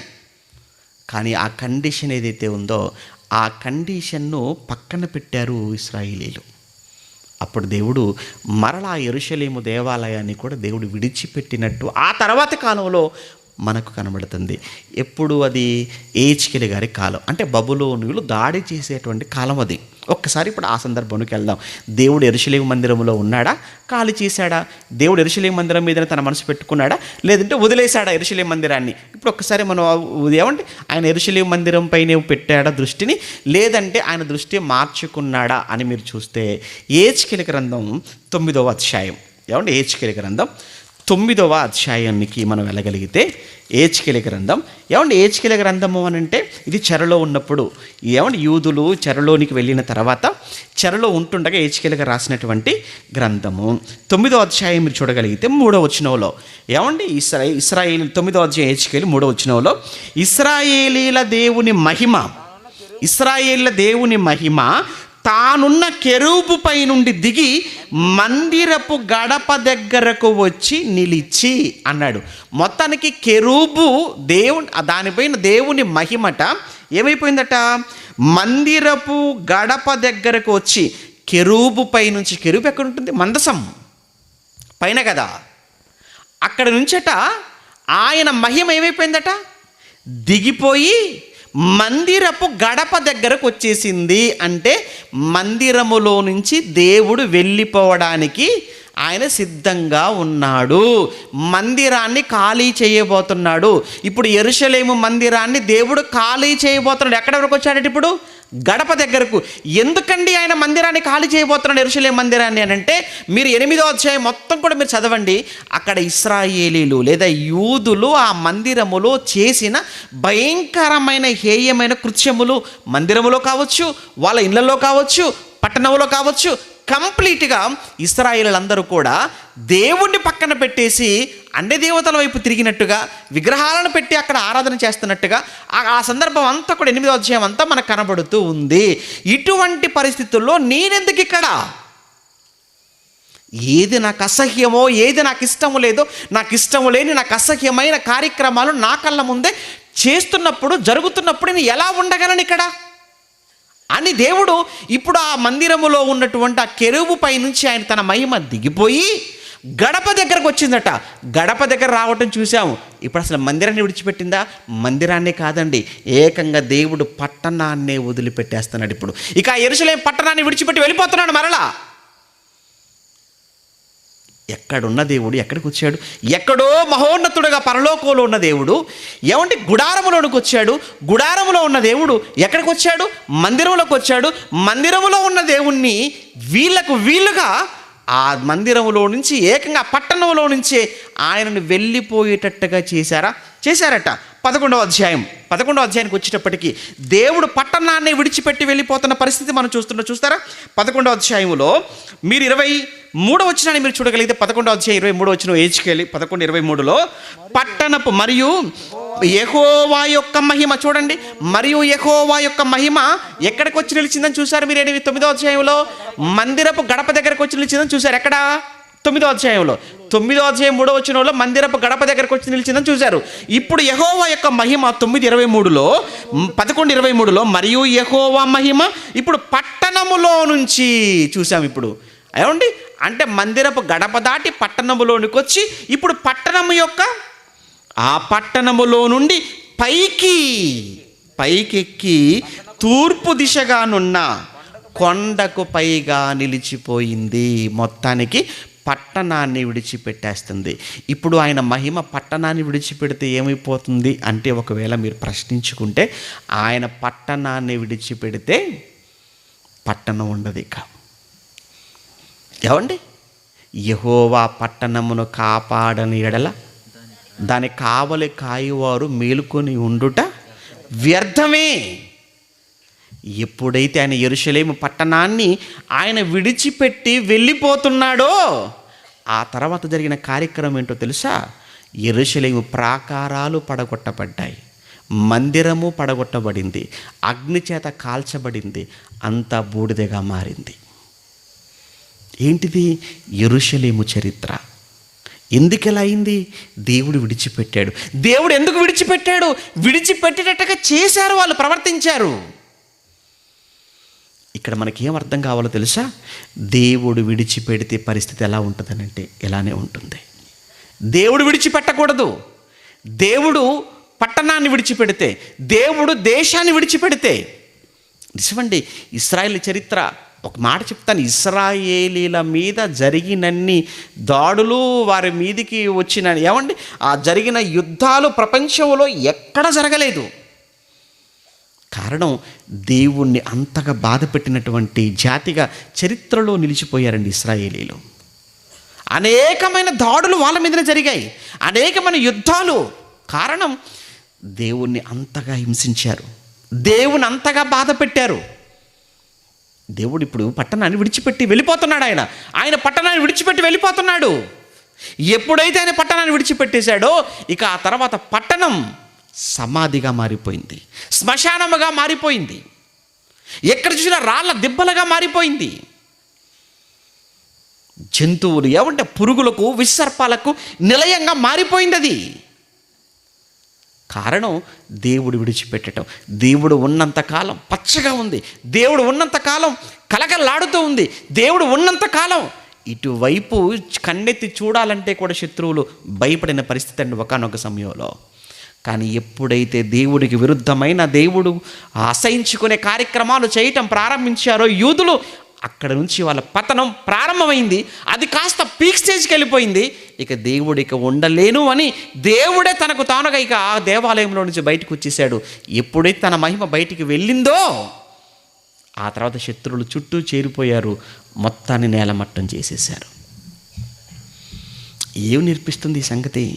కానీ ఆ కండిషన్ ఏదైతే ఉందో ఆ కండిషన్ను పక్కన పెట్టారు ఇశ్రాయేలీలు. అప్పుడు దేవుడు మరలా యెరూషలేము దేవాలయాన్ని కూడా దేవుడు విడిచిపెట్టినట్టు ఆ తర్వాత కాలంలో మనకు కనబడుతుంది. ఎప్పుడు అది ఏజ్కేలు గారి కాలం, అంటే బబులోనీయులు దాడి చేసేటువంటి కాలం అది. ఒక్కసారి ఇప్పుడు ఆ సందర్భంలోకి వెళ్దాం. దేవుడు యెరూషలేము మందిరంలో ఉన్నాడా, ఖాళీ చేశాడా? దేవుడు యెరూషలేము మందిరం మీదనే తన మనసు పెట్టుకున్నాడా, లేదంటే వదిలేశాడా యెరూషలేము మందిరాన్ని? ఇప్పుడు ఒక్కసారి మనం ఏమంటే ఆయన యెరూషలేము మందిరం పైన పెట్టాడా దృష్టిని, లేదంటే ఆయన దృష్టి మార్చుకున్నాడా అని మీరు చూస్తే ఏజ్కేలు గ్రంథం 9వ అధ్యాయం, ఏమంటే ఏజ్కేలు గ్రంథం 9వ అధ్యాయానికి మనం వెళ్ళగలిగితే, ఏజ్కేలు గ్రంథం, ఏమంటే ఏజ్కేలు గ్రంథము అని అంటే ఇది చెరలో ఉన్నప్పుడు, ఏమంటే యూదులు చెరలోనికి వెళ్ళిన తర్వాత చెరలో ఉంటుండగా ఏజ్కేలు రాసినటువంటి గ్రంథము. 9వ అధ్యాయం మీరు చూడగలిగితే 3వ వచనంలో, ఏమంటే ఇశ్రాయేలు 9వ అధ్యాయం ఏజ్కేలు 3వ వచనంలో, ఇశ్రాయేలీల దేవుని మహిమ తానున్న కెరూబు పై నుండి దిగి మందిరపు గడప దగ్గరకు వచ్చి నిలిచి అన్నాడు. మొత్తానికి కెరూబు దానిపైన దేవుని మహిమట ఏమైపోయిందట, మందిరపు గడప దగ్గరకు వచ్చి, కెరూబు పై నుంచి, కెరూబు ఎక్కడ ఉంటుంది, మందసం పైన కదా, అక్కడ నుంచట ఆయన మహిమ ఏమైపోయిందట, దిగిపోయి మందిరపు గడప దగ్గరకు వచ్చేసింది. అంటే మందిరములో నుంచి దేవుడు వెళ్ళిపోవడానికి ఆయన సిద్ధంగా ఉన్నాడు. మందిరాన్ని ఖాళీ చేయబోతున్నాడు. ఇప్పుడు యెరూషలేము మందిరాన్ని దేవుడు ఖాళీ చేయబోతున్నాడు. ఎక్కడి వరకు వచ్చాడట ఇప్పుడు, గడప దగ్గరకు. ఎందుకండి ఆయన మందిరాన్ని ఖాళీ చేయబోతున్నాడు, యెరూషలేము మందిరాన్ని అని అంటే, మీరు 8వ అధ్యాయం మొత్తం కూడా మీరు చదవండి. అక్కడ ఇశ్రాయేలీలు లేదా యూదులు ఆ మందిరములో చేసిన భయంకరమైన హేయమైన కృత్యములు, మందిరములో కావచ్చు, వాళ్ళ ఇళ్లలో కావచ్చు, పట్టణంలో కావచ్చు, కంప్లీట్గా ఇశ్రాయేలీలందరూ కూడా దేవుణ్ణి పక్కన పెట్టేసి అన్ని దేవతల వైపు తిరిగినట్టుగా, విగ్రహాలను పెట్టి అక్కడ ఆరాధన చేస్తున్నట్టుగా ఆ సందర్భం అంతా కూడా 8వ అధ్యాయం అంతా మనకు కనబడుతూ ఉంది. ఇటువంటి పరిస్థితుల్లో నేనెందుకు ఇక్కడ, ఏది నాకు అసహ్యమో, ఏది నాకు ఇష్టము లేదో, నాకు ఇష్టము లేని నాకు అసహ్యమైన కార్యక్రమాలు నా కళ్ళ ముందే చేస్తున్నప్పుడు, జరుగుతున్నప్పుడు నేను ఎలా ఉండగలను ఇక్కడ అని దేవుడు ఇప్పుడు ఆ మందిరములో ఉన్నటువంటి ఆ కెరూబు పై నుంచి ఆయన తన మహిమ దిగిపోయి గడప దగ్గరకు వచ్చిందట. గడప దగ్గర రావటం చూసాము. ఇప్పుడు అసలు మందిరాన్ని విడిచిపెట్టిందా? మందిరాన్నే కాదండి, ఏకంగా దేవుడు పట్టణాన్నే వదిలిపెట్టేస్తున్నాడు. ఇప్పుడు ఇక యెరూషలేము పట్టణాన్ని విడిచిపెట్టి వెళ్ళిపోతున్నాడు మరలా. ఎక్కడున్న దేవుడు ఎక్కడికి వచ్చాడు? ఎక్కడో మహోన్నతుడుగా పరలోకంలో ఉన్న దేవుడు ఏమంటే గుడారములోనికి వచ్చాడు. గుడారములో ఉన్న దేవుడు ఎక్కడికి వచ్చాడు? మందిరంలోకి వచ్చాడు. మందిరములో ఉన్న దేవుణ్ణి వీళ్ళుగా ఆ మందిరములో నుంచి, ఏకంగా పట్టణంలో నుంచే ఆయనను వెళ్ళిపోయేటట్టుగా చేశారట. 11వ అధ్యాయానికి వచ్చేటప్పటికి దేవుడు పట్టణాన్ని విడిచిపెట్టి వెళ్ళిపోతున్న పరిస్థితి మనం చూస్తారా? 11వ అధ్యాయంలో మీరు 23వ వచనాన్ని మీరు చూడగలిగితే, 11వ అధ్యాయం 23వ వచనం ఏజ్కేలు 11:23లో, పట్టణపు మరియు యెహోవా యొక్క మహిమ, చూడండి, మరియు యెహోవా యొక్క మహిమ ఎక్కడికి వచ్చి నిలిచిందని చూసారు మీరు 9వ అధ్యాయంలో, మందిరపు గడప దగ్గరకు వచ్చి నిలిచిందని చూసారు. ఎక్కడ? 9వ అధ్యాయంలో 9వ అధ్యాయం 3వ వచనంలో మందిరపు గడప దగ్గరకు వచ్చి నిలిచిందని చూశారు. ఇప్పుడు యెహోవా యొక్క మహిమ 9:23లో, 11:23లో, మరియు యెహోవా మహిమ ఇప్పుడు పట్టణములో నుంచి చూసాం. ఇప్పుడు ఏమండి అంటే మందిరపు గడప దాటి పట్టణములోనికి వచ్చి ఇప్పుడు పట్టణము యొక్క ఆ పట్టణములో నుండి పైకెక్కి తూర్పు దిశగానున్న కొండకు పైగా నిలిచిపోయింది. మొత్తానికి పట్టణాన్ని విడిచిపెట్టేస్తుంది. ఇప్పుడు ఆయన మహిమ పట్టణాన్ని విడిచిపెడితే ఏమైపోతుంది అంటే, ఒకవేళ మీరు ప్రశ్నించుకుంటే, ఆయన పట్టణాన్ని విడిచిపెడితే పట్టణం ఉండదు ఇక. ఏమండి, యెహోవా పట్టణమును కాపాడని ఎడల దాని కావలి కాయువారు మేలుకొని ఉండుట వ్యర్థమే. ఎప్పుడైతే ఆయన యెరూషలేము పట్టణాన్ని ఆయన విడిచిపెట్టి వెళ్ళిపోతున్నాడో, ఆ తర్వాత జరిగిన కార్యక్రమం ఏంటో తెలుసా? యెరూషలేము ప్రాకారాలు పడగొట్టబడ్డాయి, మందిరము పడగొట్టబడింది, అగ్ని చేత కాల్చబడింది, అంతా బూడిదగా మారింది. ఏంటిది? యెరూషలేము చరిత్ర. ఎందుకు ఎలా అయింది? దేవుడు విడిచిపెట్టాడు. దేవుడు ఎందుకు విడిచిపెట్టాడు? విడిచిపెట్టేటట్టుగా చేశారు వాళ్ళు, ప్రవర్తించారు. ఇక్కడ మనకేం అర్థం కావాలో తెలుసా? దేవుడు విడిచిపెడితే పరిస్థితి ఎలా ఉంటుందనంటే ఇలానే ఉంటుంది. దేవుడు విడిచిపెట్టకూడదు. దేవుడు పట్టణాన్ని విడిచిపెడితే, దేవుడు దేశాన్ని విడిచిపెడితే, నిజమండి. ఇశ్రాయేలు చరిత్ర ఒక మాట చెప్తాను, ఇశ్రాయేలీల మీద జరిగినన్ని దాడులు, వారి మీదికి వచ్చిన ఏమండి ఆ జరిగిన యుద్ధాలు ప్రపంచంలో ఎక్కడ జరగలేదు. కారణం, దేవుణ్ణి అంతగా బాధ పెట్టినటువంటి జాతిగా చరిత్రలో నిలిచిపోయారండి ఇశ్రాయేలీలు. అనేకమైన దాడులు వాళ్ళ మీదనే జరిగాయి, అనేకమైన యుద్ధాలు. కారణం, దేవుణ్ణి అంతగా హింసించారు, దేవుని అంతగా బాధ పెట్టారు. దేవుడు ఇప్పుడు పట్టణాన్ని విడిచిపెట్టి వెళ్ళిపోతున్నాడు. ఆయన పట్టణాన్ని విడిచిపెట్టి వెళ్ళిపోతున్నాడు. ఎప్పుడైతే ఆయన పట్టణాన్ని విడిచిపెట్టేశాడో ఇక ఆ తర్వాత పట్టణం సమాధిగా మారిపోయింది, శ్మశానముగా మారిపోయింది, ఎక్కడ చూసినా రాళ్ళ దిబ్బలుగా మారిపోయింది. జంతువులు ఏమంటే పురుగులకు, విసర్పాలకు నిలయంగా మారిపోయింది అది. కారణం, దేవుడు విడిచిపెట్టడం. దేవుడు ఉన్నంతకాలం పచ్చగా ఉంది, దేవుడు ఉన్నంతకాలం కలకలాడుతూ ఉంది, దేవుడు ఉన్నంతకాలం ఇటువైపు కన్నెత్తి చూడాలంటే కూడా శత్రువులు భయపడిన పరిస్థితి అండి ఒకానొక సమయంలో. కానీ ఎప్పుడైతే దేవుడికి విరుద్ధమైన, దేవుడు అసహించుకునే కార్యక్రమాలు చేయటం ప్రారంభించారో యూదులు, అక్కడ నుంచి వాళ్ళ పతనం ప్రారంభమైంది. అది కాస్త పీక్ స్టేజ్కి వెళ్ళిపోయింది. ఇక దేవుడు ఇక ఉండలేను అని దేవుడే తనకు తానుగా ఇక ఆ దేవాలయంలో నుంచి బయటకు వచ్చేసాడు. ఎప్పుడైతే తన మహిమ బయటికి వెళ్ళిందో ఆ తర్వాత శత్రువులు చుట్టూ చేరిపోయారు, మొత్తాన్ని నేలమట్టం చేసేశారు. ఏం నేర్పిస్తుంది ఈ సంగతి?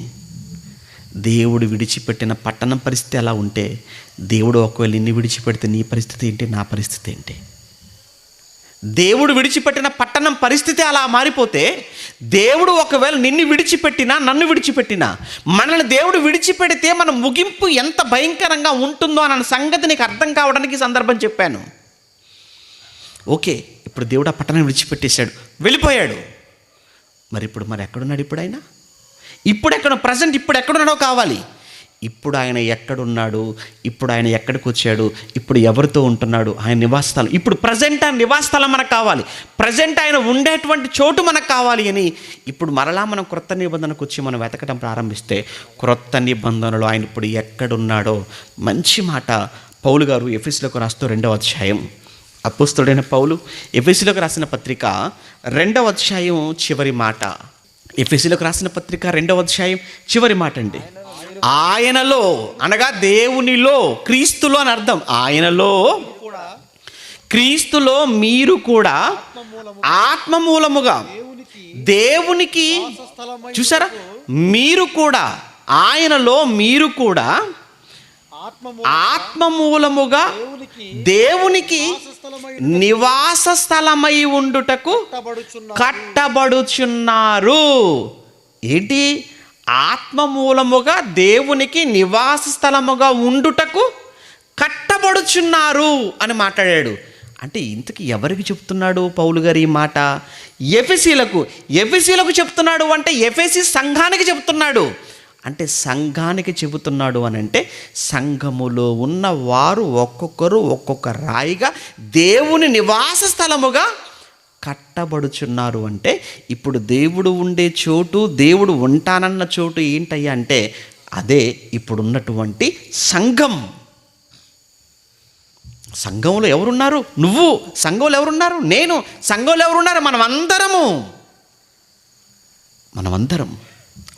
దేవుడు విడిచిపెట్టిన పట్టణం పరిస్థితి అలా ఉంటే, దేవుడు ఒకవేళ నిన్ను విడిచిపెడితే నీ పరిస్థితి ఏంటి, నా పరిస్థితి ఏంటి? దేవుడు విడిచిపెట్టిన పట్టణం పరిస్థితి అలా మారిపోతే, దేవుడు ఒకవేళ నిన్ను విడిచిపెట్టినా, నన్ను విడిచిపెట్టినా, మనల్ని దేవుడు విడిచిపెడితే మన ముగింపు ఎంత భయంకరంగా ఉంటుందో అన్న సంగతి నీకు అర్థం కావడానికి సందర్భం చెప్పాను. ఓకే, ఇప్పుడు దేవుడు ఆ పట్టణాన్ని విడిచిపెట్టేశాడు, వెళ్ళిపోయాడు. మరి ఎక్కడున్నాడు ఇప్పుడు ఆయన? ఇప్పుడు ఎక్కడున్నాడో కావాలి. ఇప్పుడు ఆయన ఎక్కడున్నాడు, ఇప్పుడు ఆయన ఎక్కడికి వచ్చాడు, ఇప్పుడు ఎవరితో ఉంటున్నాడు, ఆయన నివాసస్థలం. ఇప్పుడు ప్రజెంట్ ఆయన నివాసస్థలం మనకు కావాలి, ప్రజెంట్ ఆయన ఉండేటువంటి చోటు మనకు కావాలి అని ఇప్పుడు మరలా మనం క్రొత్త నిబంధనకు వచ్చి మనం వెతకడం ప్రారంభిస్తే, క్రొత్త నిబంధనలో ఆయన ఇప్పుడు ఎక్కడున్నాడో మంచి మాట పౌలు గారు ఎఫెసీయులకు రాస్తూ 2వ అధ్యాయం, అపోస్తలుడైన పౌలు ఎఫెసీయులకు రాసిన పత్రిక 2వ అధ్యాయం చివరి మాట. ఎఫెసీయులకు రాసిన పత్రిక 2వ అధ్యాయం చివరి మాట అండి. ఆయనలో అనగా దేవునిలో, క్రీస్తులో అని అర్థం. ఆయనలో, క్రీస్తులో మీరు కూడా ఆత్మ మూలముగా దేవునికి, చూసారా, మీరు కూడా ఆయనలో, మీరు కూడా ఆత్మ మూలముగా దేవునికి నివాస స్థలమై ఉండుటకు కట్టబడుచున్నారు. ఏంటి? ఆత్మ మూలముగా దేవునికి నివాస స్థలముగా ఉండుటకు కట్టబడుచున్నారు అని మాట్లాడాడు. అంటే ఇంతకీ ఎవరికి చెప్తున్నాడు పౌలు గారు ఈ మాట? ఎఫెసీలకు చెప్తున్నాడు. అంటే ఎఫెసీ సంఘానికి చెప్తున్నాడు. అంటే సంఘానికి చెబుతున్నాడు అని అంటే, సంఘములో ఉన్న వారు ఒక్కొక్కరు ఒక్కొక్క రాయిగా దేవుని నివాస స్థలముగా కట్టబడుచున్నారు. అంటే ఇప్పుడు దేవుడు ఉండే చోటు, దేవుడు ఉంటానన్న చోటు ఏంటయ్యా అంటే అదే ఇప్పుడున్నటువంటి సంఘం. సంఘంలో ఎవరున్నారు? నువ్వు. సంఘంలో ఎవరున్నారు? నేను. సంఘంలో ఎవరున్నారు? మనమందరం.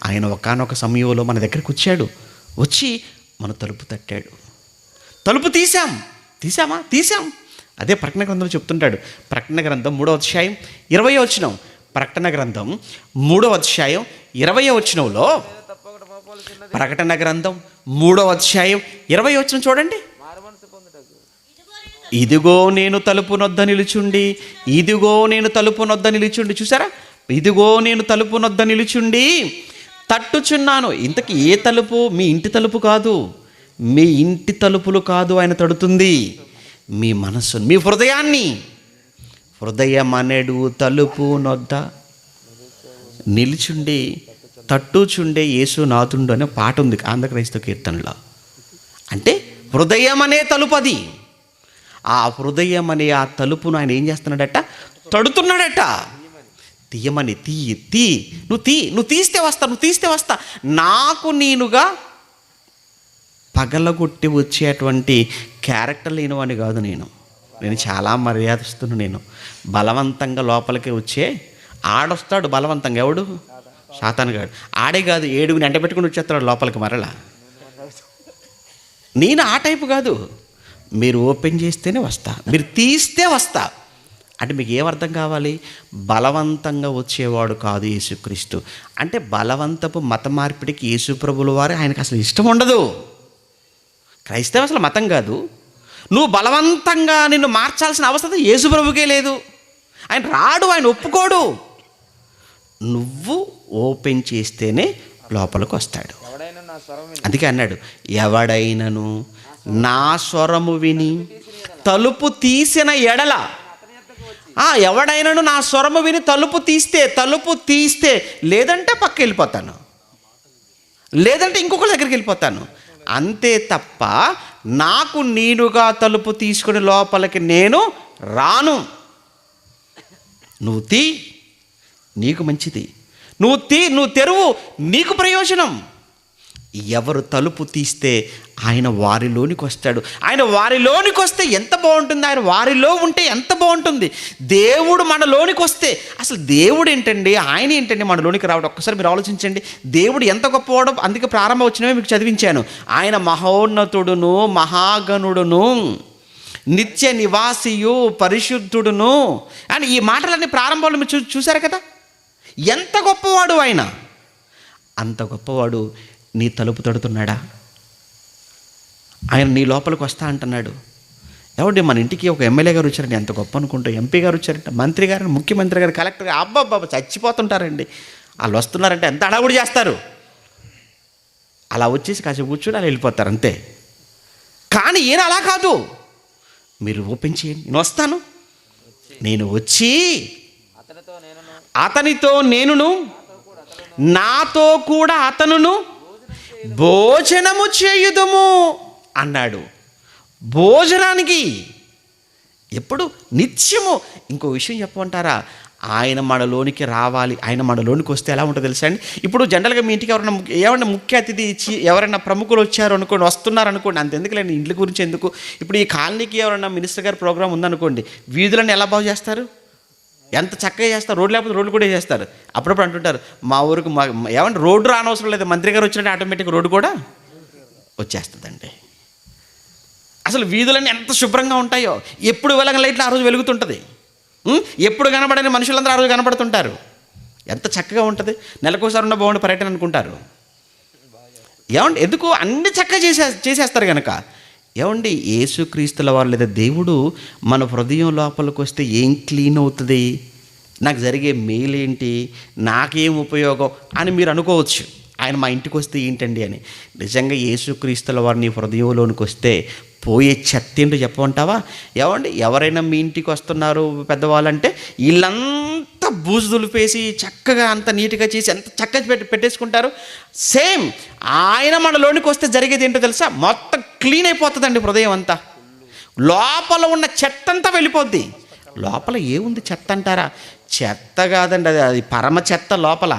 ఆయన ఒకానొక సమయంలో మన దగ్గరికి వచ్చాడు, వచ్చి మన తలుపు తట్టాడు. తలుపు తీసాం. అదే ప్రకటన గ్రంథంలో చెప్తుంటాడు. ప్రకటన గ్రంథం 3వ అధ్యాయం 20వ వచనం. ప్రకటన గ్రంథం 3వ అధ్యాయం 20వ వచనంలో, ప్రకటన గ్రంథం 3వ అధ్యాయం 20వ వచనం చూడండి. ఇదిగో నేను తలుపు నొద్ద నిలుచుండి, ఇదిగో నేను తలుపు నొద్ద నిలుచుండి. చూసారా? ఇదిగో నేను తలుపు నొద్ద నిలుచుండి తట్టుచున్నాను. ఇంతకీ ఏ తలుపు? మీ ఇంటి తలుపు కాదు, మీ ఇంటి తలుపులు కాదు ఆయన తడుతుంది, మీ మనస్సు, మీ హృదయాన్ని. హృదయం అనేడు తలుపు నొద్ద నిలుచుండి తట్టుచుండే యేసు నాథుండు అనే పాట ఉంది ఆంధ్రక్రైస్తవ కీర్తనలో. అంటే హృదయం అనే తలుపు అది. ఆ హృదయం అనే ఆ తలుపును ఆయన ఏం చేస్తున్నాడట? తడుతున్నాడట. తీయమని, నువ్వు తీస్తే వస్తా, నాకు నేనుగా పగలగొట్టి వచ్చేటువంటి క్యారెక్టర్ లేనివాడిని కాదు. నేను చాలా మర్యాదస్తును. నేను బలవంతంగా లోపలికి వచ్చే ఆడొస్తాడు బలవంతంగా. ఎవడు? సాతానుగాడు. ఆడే కాదు, 7 ఎంట పెట్టుకుని వచ్చేస్తాడు లోపలికి మరలా. నేను ఆ టైపు కాదు. మీరు ఓపెన్ చేస్తేనే వస్తా, మీరు తీస్తే వస్తా. అంటే మీకు ఏమర్థం కావాలి? బలవంతంగా వచ్చేవాడు కాదు యేసుక్రీస్తు. అంటే బలవంతపు మత మార్పిడికి యేసు ప్రభుల వారు ఆయనకు అసలు ఇష్టం ఉండదు. క్రైస్తవం అసలు మతం కాదు. నువ్వు బలవంతంగా నిన్ను మార్చాల్సిన అవసరం యేసు ప్రభుకే లేదు. ఆయన రాడు, ఆయన ఒప్పుకోడు. నువ్వు ఓపెన్ చేస్తేనే లోపలికి వస్తాడు. అందుకే అన్నాడు, ఎవడైనను నా స్వరము విని తలుపు తీసిన ఎడల, ఎవడైనను నా స్వరము విని తలుపు తీస్తే లేదంటే పక్క వెళ్ళిపోతాను, లేదంటే ఇంకొకరి దగ్గరికి వెళ్ళిపోతాను. అంతే తప్ప నాకు నేనుగా తలుపు తీసుకుని లోపలికి నేను రాను. నువ్వు తీ, నీకు మంచిది. నువ్వు తెరువు, నీకు ప్రయోజనం. ఎవరు తలుపు తీస్తే ఆయన వారిలోనికి వస్తాడు. ఆయన వారిలోనికి వస్తే ఎంత బాగుంటుంది. ఆయన వారిలో ఉంటే ఎంత బాగుంటుంది. దేవుడు మనలోనికి వస్తే అసలు దేవుడు ఏంటండి, ఆయన ఏంటండి మనలోనికి రావడం? ఒక్కసారి మీరు ఆలోచించండి. దేవుడు ఎంత గొప్పవాడో అందుకే ప్రారంభం వచ్చినవే మీకు చదివించాను. ఆయన మహోన్నతుడును, మహాగణుడును, నిత్య నివాసియు, పరిశుద్ధుడును అని ఈ మాటలన్నీ ప్రారంభంలో మీరు చూశారు కదా. ఎంత గొప్పవాడు ఆయన. అంత గొప్పవాడు నీ తలుపు తడుతున్నాడా? ఆయన నీ లోపలికి వస్తా అంటున్నాడు. ఎవడి మన ఇంటికి ఒక ఎమ్మెల్యే గారు వచ్చారండి, ఎంత గొప్ప అనుకుంటా. ఎంపీ గారు వచ్చారంట, మంత్రి గారు, ముఖ్యమంత్రి గారు, కలెక్టర్ గారు, అబ్బాబ్బా చచ్చిపోతుంటారండి. వాళ్ళు వస్తున్నారంటే ఎంత అడవుడు చేస్తారు. అలా వచ్చేసి కాసేపు కూర్చొని అలా వెళ్ళిపోతారు అంతే. కానీ ఈయన అలా కాదు. మీరు ఓపెన్ చేయండి, నేను వస్తాను. నేను వచ్చి అతనితో నేనును, నాతో కూడా అతనును భోజనము చేయుదుము అన్నాడు. భోజనానికి ఎప్పుడు? నిత్యము. ఇంకో విషయం చెప్పమంటారా? ఆయన మనలోనికి రావాలి. ఆయన మనలోనికి వస్తే ఎలా ఉంటుందో తెలుసా అండి? ఇప్పుడు జనరల్గా మీ ఇంటికి ఎవరైనా ముఖ్య అతిథి ఇచ్చి ఎవరైనా ప్రముఖులు వచ్చారు అనుకోండి, వస్తున్నారు అనుకోండి, అంతెందుకులేండి ఇంటి గురించి ఎందుకు. ఇప్పుడు ఈ కాలనీకి ఎవరైనా మినిస్టర్ గారి ప్రోగ్రాం ఉందనుకోండి, వీధులన్నీ ఎలా బాగు చేస్తారు? ఎంత చక్కగా చేస్తారు. రోడ్లు లేకపోతే రోడ్లు కూడా చేస్తారు. అప్పుడప్పుడు అంటుంటారు, మా ఊరికి ఏమంటే రోడ్డు రానవసరం లేదు, మంత్రి గారు వచ్చినట్టు ఆటోమేటిక్ రోడ్డు కూడా వచ్చేస్తుందండి. అసలు వీధులన్నీ ఎంత శుభ్రంగా ఉంటాయో. ఎప్పుడు వెలగని లైట్లు ఆ రోజు వెలుగుతుంటుంది. ఎప్పుడు కనబడని మనుషులందరూ ఆ రోజు కనబడుతుంటారు. ఎంత చక్కగా ఉంటుంది. నెలకోసారి ఉన్న బాగుండే పర్యటన అనుకుంటారు. ఏమండి ఎందుకు అన్ని చక్కగా చేసేస్తారు కనుక. ఏమండి యేసుక్రీస్తుల వారు లేదా దేవుడు మన హృదయం లోపలికి వస్తే ఏం క్లీన్ అవుతుంది? నాకు జరిగే మేలేంటి, నాకేం ఉపయోగం అని మీరు అనుకోవచ్చు. ఆయన మా ఇంటికి వస్తే ఏంటండి అని. నిజంగా యేసుక్రీస్తుల వారు నీ హృదయంలోనికి వస్తే పోయే చెత్త ఏంటో చెప్పమంటావా? ఏమండి ఎవరైనా మీ ఇంటికి వస్తున్నారు పెద్దవాళ్ళంటే వీళ్ళంతా బూజు దులిపేసి చక్కగా అంత నీట్గా చేసి ఎంత చక్కగా పెట్టేసుకుంటారు. సేమ్ ఆయన మనలోనికి వస్తే జరిగేది ఏంటో తెలుసా? మొత్తం క్లీన్ అయిపోతుందండి హృదయం అంతా. లోపల ఉన్న చెత్త అంతా వెళ్ళిపోద్ది. లోపల ఏముంది చెత్త అంటారా? చెత్త కాదండి, అది పరమ చెత్త. లోపల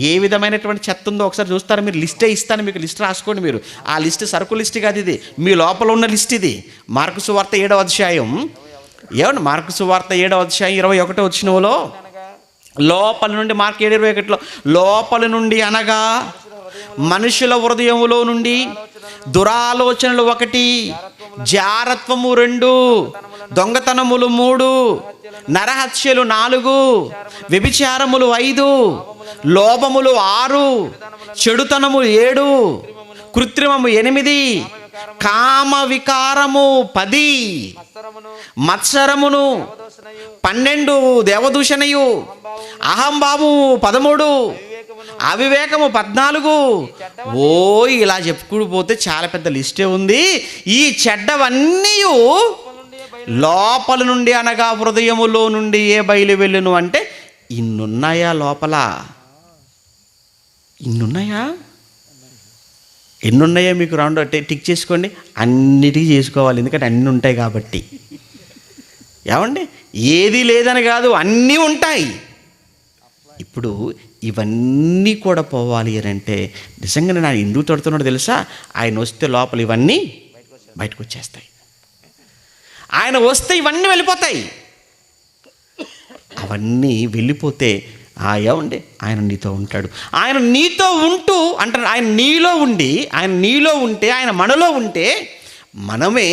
ఏ విధమైనటువంటి చెత్త ఉందో ఒకసారి చూస్తారా మీరు? లిస్టే ఇస్తాను మీకు, లిస్ట్ రాసుకోండి మీరు. ఆ లిస్ట్ సరుకు లిస్ట్ కాదు, ఇది మీ లోపల ఉన్న లిస్ట్. ఇది మార్కు సువార్త 7వ అధ్యాయం. ఏమండి మార్కు సువార్త 7వ అధ్యాయం 21వ వచనంలో లోపల నుండి, మార్కు 7:21లో లోపల నుండి అనగా మనుషుల హృదయములో నుండి దురాలోచనలు 1, జారత్వము 2, దొంగతనములు 3, నరహత్యలు 4, వ్యభిచారములు 5, లోభములు 6, చెడుతనము 7, కృత్రిమము 8, కామ వికారము 10, మత్సరమును 12, దేవదూషణయు, అహంభావము 13, అవివేకము 14. ఇలా చెప్పుకుంటూ పోతే చాలా పెద్ద లిస్టే ఉంది. ఈ చెడ్డవన్నీ లోపల నుండి అనగా హృదయములో నుండి ఏ బయలు వెళ్ళును అంటే ఇన్నున్నాయా లోపల? ఇన్నున్నాయా? ఎన్నున్నాయో మీకు రౌండ్ టిక్ చేసుకోండి. అన్నిటికీ చేసుకోవాలి, ఎందుకంటే అన్నీ ఉంటాయి కాబట్టి. ఏమండి ఏది లేదని కాదు, అన్నీ ఉంటాయి. ఇప్పుడు ఇవన్నీ కూడా పోవాలి అని అంటే నిజంగానే నా ఎందుకు తడుతున్నాడో తెలుసా? ఆయన వస్తే లోపల ఇవన్నీ బయటకు వచ్చేస్తాయి. ఆయన వస్తే ఇవన్నీ వెళ్ళిపోతాయి. అవన్నీ వెళ్ళిపోతే ఏమండి ఆయన నీతో ఉంటాడు. ఆయన నీతో ఉంటూ అంటారు, ఆయన నీలో ఉండి, ఆయన నీలో ఉంటే, ఆయన మనలో ఉంటే మనమే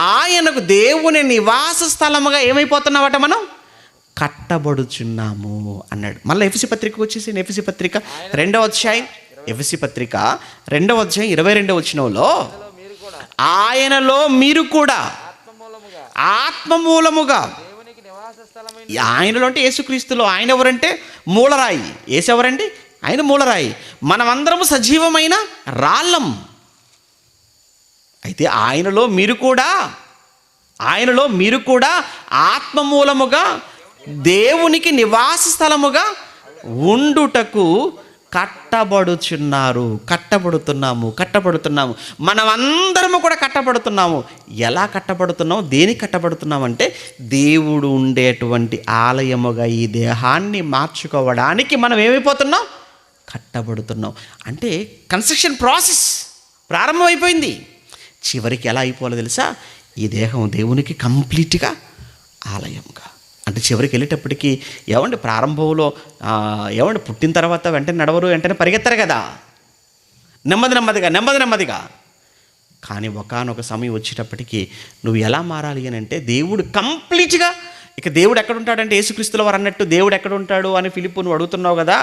ఆయనకు దేవుని నివాస స్థలముగా ఏమైపోతున్నామట, మనం కట్టబడుచున్నాము అన్నాడు. మళ్ళీ ఎఫెసీ పత్రికకు వచ్చేసి ఎఫెసీ పత్రిక 2వ అధ్యాయం, ఎఫెసీ పత్రిక 2వ అధ్యాయం 22వ వచనంలో ఆయనలో మీరు కూడా ఆత్మమూలముగా, ఆయనలో అంటే యేసుక్రీస్తులో, ఆయన ఎవరంటే మూలరాయి. యేసు ఎవరండి? ఆయన మూలరాయి. మనమందరము సజీవమైన రాళ్ళం. అయితే ఆయనలో మీరు కూడా ఆత్మమూలముగా దేవునికి నివాస స్థలముగా ఉండుటకు కట్టబడుతున్నాము. మనమందరము కూడా కట్టబడుతున్నాము. ఎలా కట్టబడుతున్నాము? దేనికి కట్టబడుతున్నాము అంటే దేవుడు ఉండేటువంటి ఆలయముగా ఈ దేహాన్ని మార్చుకోవడానికి మనం ఏమైపోతున్నాం? కట్టబడుతున్నాం. అంటే కన్స్ట్రక్షన్ ప్రాసెస్ ప్రారంభమైపోయింది. చివరికి ఎలా అయిపోవాలో తెలుసా? ఈ దేహం దేవునికి కంప్లీట్గా ఆలయంగా. అంటే చివరికి వెళ్ళేటప్పటికి ఏమండి ప్రారంభంలో పుట్టిన తర్వాత వెంటనే నడవరు, వెంటనే పరిగెత్తరు కదా, నెమ్మదిగా. కానీ ఒకానొక సమయం వచ్చేటప్పటికి నువ్వు ఎలా మారాలి అని అంటే దేవుడు కంప్లీట్గా, ఇక దేవుడు ఎక్కడుంటాడంటే యేసుక్రీస్తుల వారు అన్నట్టు దేవుడు ఎక్కడుంటాడు అని ఫిలిప్పు నువ్వు అడుగుతున్నావు కదా.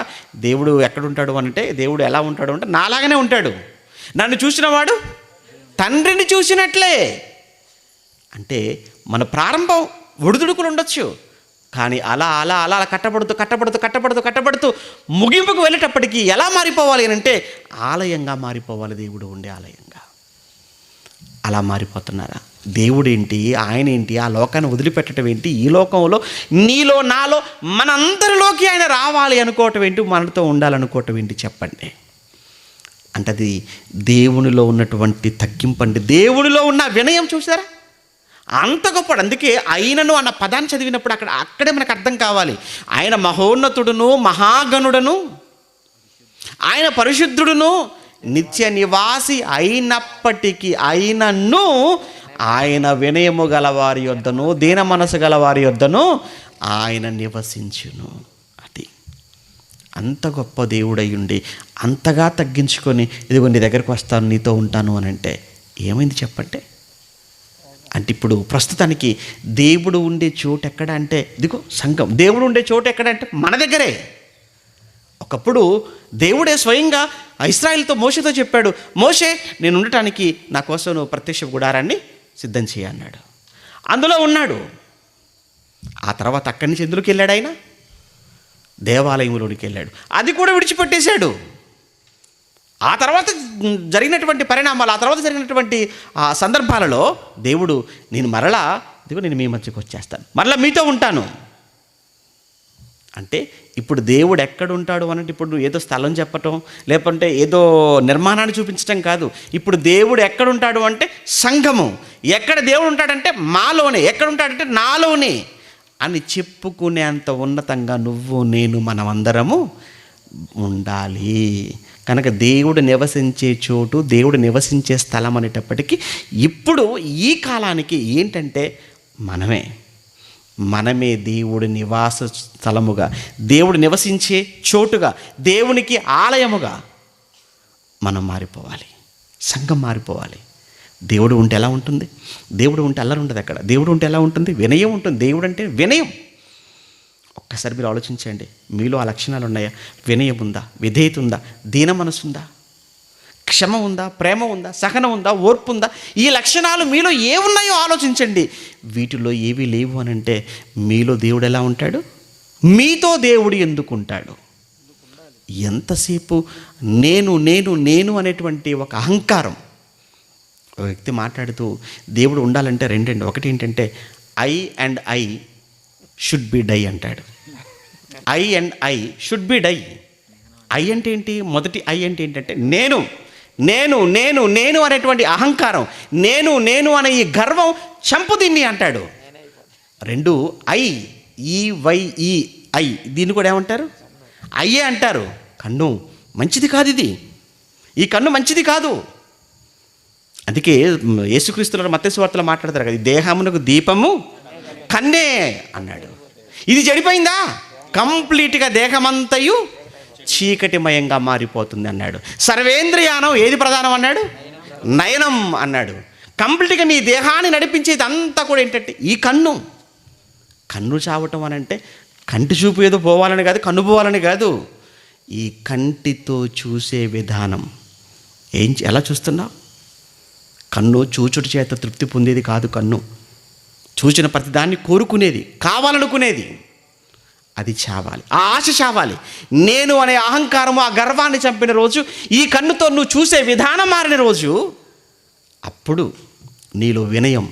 దేవుడు ఎక్కడుంటాడు అంటే దేవుడు ఎలా ఉంటాడు అంటే నాలాగానే ఉంటాడు. నన్ను చూసినవాడు తండ్రిని చూసినట్లే. అంటే మన ప్రారంభం ఒడిదుడుకులు ఉండొచ్చు, కానీ అలా అలా అలా కట్టబడుతూ ముగింపుకు వెళ్ళేటప్పటికి ఎలా మారిపోవాలి అని అంటే ఆలయంగా మారిపోవాలి. దేవుడు ఉండే ఆలయంగా. అలా మారిపోతున్నారా? దేవుడేంటి, ఆయన ఏంటి, ఆ లోకాన్ని వదిలిపెట్టడం ఏంటి, ఈ లోకంలో నీలో నాలో మనందరిలోకి ఆయన రావాలి అనుకోవటం ఏంటి, మనతో ఉండాలనుకోవటం ఏంటి చెప్పండి. అంటే అది దేవునిలో ఉన్నటువంటి తగ్గింపండి, దేవునిలో ఉన్న వినయం. చూసారా అంత గొప్పడు. అందుకే ఆయనను అన్న పదాన్ని చదివినప్పుడు అక్కడే మనకు అర్థం కావాలి. ఆయన మహోన్నతుడును, మహాగణుడను, ఆయన పరిశుద్ధుడును, నిత్య నివాసి అయినప్పటికీ ఆయనను, ఆయన వినయము గలవారి యొద్దను, దీన మనసు గలవారి యొద్దను ఆయన నివసించును. అది అంత గొప్ప దేవుడై ఉండి అంతగా తగ్గించుకొని ఇదిగో నీ దగ్గరకు వస్తాను, నీతో ఉంటాను అని అంటే ఏమైంది చెప్పండి. అంటే ఇప్పుడు ప్రస్తుతానికి దేవుడు ఉండే చోటు ఎక్కడ అంటే ఇదిగో సంఘం. దేవుడు ఉండే చోటు ఎక్కడ అంటే మన దగ్గరే. ఒకప్పుడు దేవుడే స్వయంగా ఇశ్రాయేలుతో మోషేతో చెప్పాడు, మోషే నేను ఉండటానికి నా కోసం నువ్వు ప్రత్యక్ష గుడారాన్ని సిద్ధం చేయ అన్నాడు. అందులో ఉన్నాడు. ఆ తర్వాత అక్కడి నుంచి ఎందులోకి వెళ్ళాడు? ఆయన దేవాలయంలోనికి వెళ్ళాడు. అది కూడా విడిచిపెట్టేశాడు. ఆ తర్వాత జరిగినటువంటి పరిణామాలు, ఆ తర్వాత జరిగినటువంటి సందర్భాలలో దేవుడు నేను మీ మధ్యకు వచ్చేస్తాను, మరలా మీతో ఉంటాను అంటే ఇప్పుడు దేవుడు ఎక్కడుంటాడు అనంటే ఇప్పుడు నువ్వు ఏదో స్థలం చెప్పటం, లేకుంటే ఏదో నిర్మాణాన్ని చూపించటం కాదు. ఇప్పుడు దేవుడు ఎక్కడుంటాడు అంటే సంఘము. ఎక్కడ దేవుడు ఉంటాడంటే మాలోనే, ఎక్కడుంటాడంటే నాలోనే అని చెప్పుకునేంత ఉన్నతంగా నువ్వు నేను మనమందరము ఉండాలి. కనుక దేవుడు నివసించే చోటు, దేవుడు నివసించే స్థలం అనేటప్పటికీ ఇప్పుడు ఈ కాలానికి ఏంటంటే మనమే దేవుడి నివాస స్థలముగా, దేవుడు నివసించే చోటుగా, దేవునికి ఆలయముగా మనం మారిపోవాలి. సంఘం మారిపోవాలి. దేవుడు ఉంటే ఎలా ఉంటుంది? దేవుడు ఉంటే అల్లరి ఉంటుంది. అక్కడ దేవుడు ఉంటే ఎలా ఉంటుంది? వినయం ఉంటుంది. దేవుడు అంటే వినయం. ఒక్కసారి మీరు ఆలోచించండి, మీలో ఆ లక్షణాలు ఉన్నాయా? వినయం ఉందా? విధేయత ఉందా? దీన మనసు ఉందా? క్షమ ఉందా? ప్రేమ ఉందా? సహనం ఉందా? ఓర్పు ఉందా? ఈ లక్షణాలు మీలో ఏమున్నాయో ఆలోచించండి. వీటిలో ఏవి లేవు అని అంటే మీలో దేవుడు ఎలా ఉంటాడు? మీతో దేవుడు ఎందుకుంటాడు? ఎంతసేపు నేను అనేటువంటి ఒక అహంకారం. ఒక వ్యక్తి మాట్లాడుతూ దేవుడు ఉండాలంటే రెండండి. ఒకటి ఏంటంటే ఐ షుడ్ బి డై అంటాడు. I should be die. I అంటే ఏంటి? మొదటి ఐ అంటే ఏంటంటే నేను అనేటువంటి అహంకారం, నేను అనే ఈ గర్వం చంపు దీన్ని అంటాడు. రెండు ఐ దీన్ని కూడా ఏమంటారు? అయ్యే అంటారు కన్ను మంచిది కాదు, ఈ కన్ను మంచిది కాదు. అందుకే యేసుక్రీస్తుల మత్తయి సువార్తలో మాట్లాడతారు కదా, దేహమునకు దీపము కన్నే అన్నాడు. ఇది చెడిపోయిందా, కంప్లీట్గా దేహమంతయు చీకటిమయంగా మారిపోతుంది అన్నాడు. సర్వేంద్రియానం ఏది ప్రధానం అన్నాడు, నయనం అన్నాడు. కంప్లీట్గా నీ దేహాన్ని నడిపించేది అంతా కూడా ఏంటంటే ఈ కన్ను చావటం అని అంటే కంటి చూపు ఏదో పోవాలని కాదు, కన్ను పోవాలని కాదు. ఈ కంటితో చూసే విధానం ఎలా చూస్తున్నావు? కన్ను చూచుట చేత తృప్తి పొందేది కాదు. కన్ను చూచిన ప్రతిదాన్ని కోరుకునేది, కావాలనుకునేది. అది చావాలి, ఆ ఆశ చావాలి. నేను అనే అహంకారము, ఆ గర్వాన్ని చంపిన రోజు, ఈ కన్నుతో నువ్వు చూసే విధానం మారిన రోజు, అప్పుడు నీలో వినయం,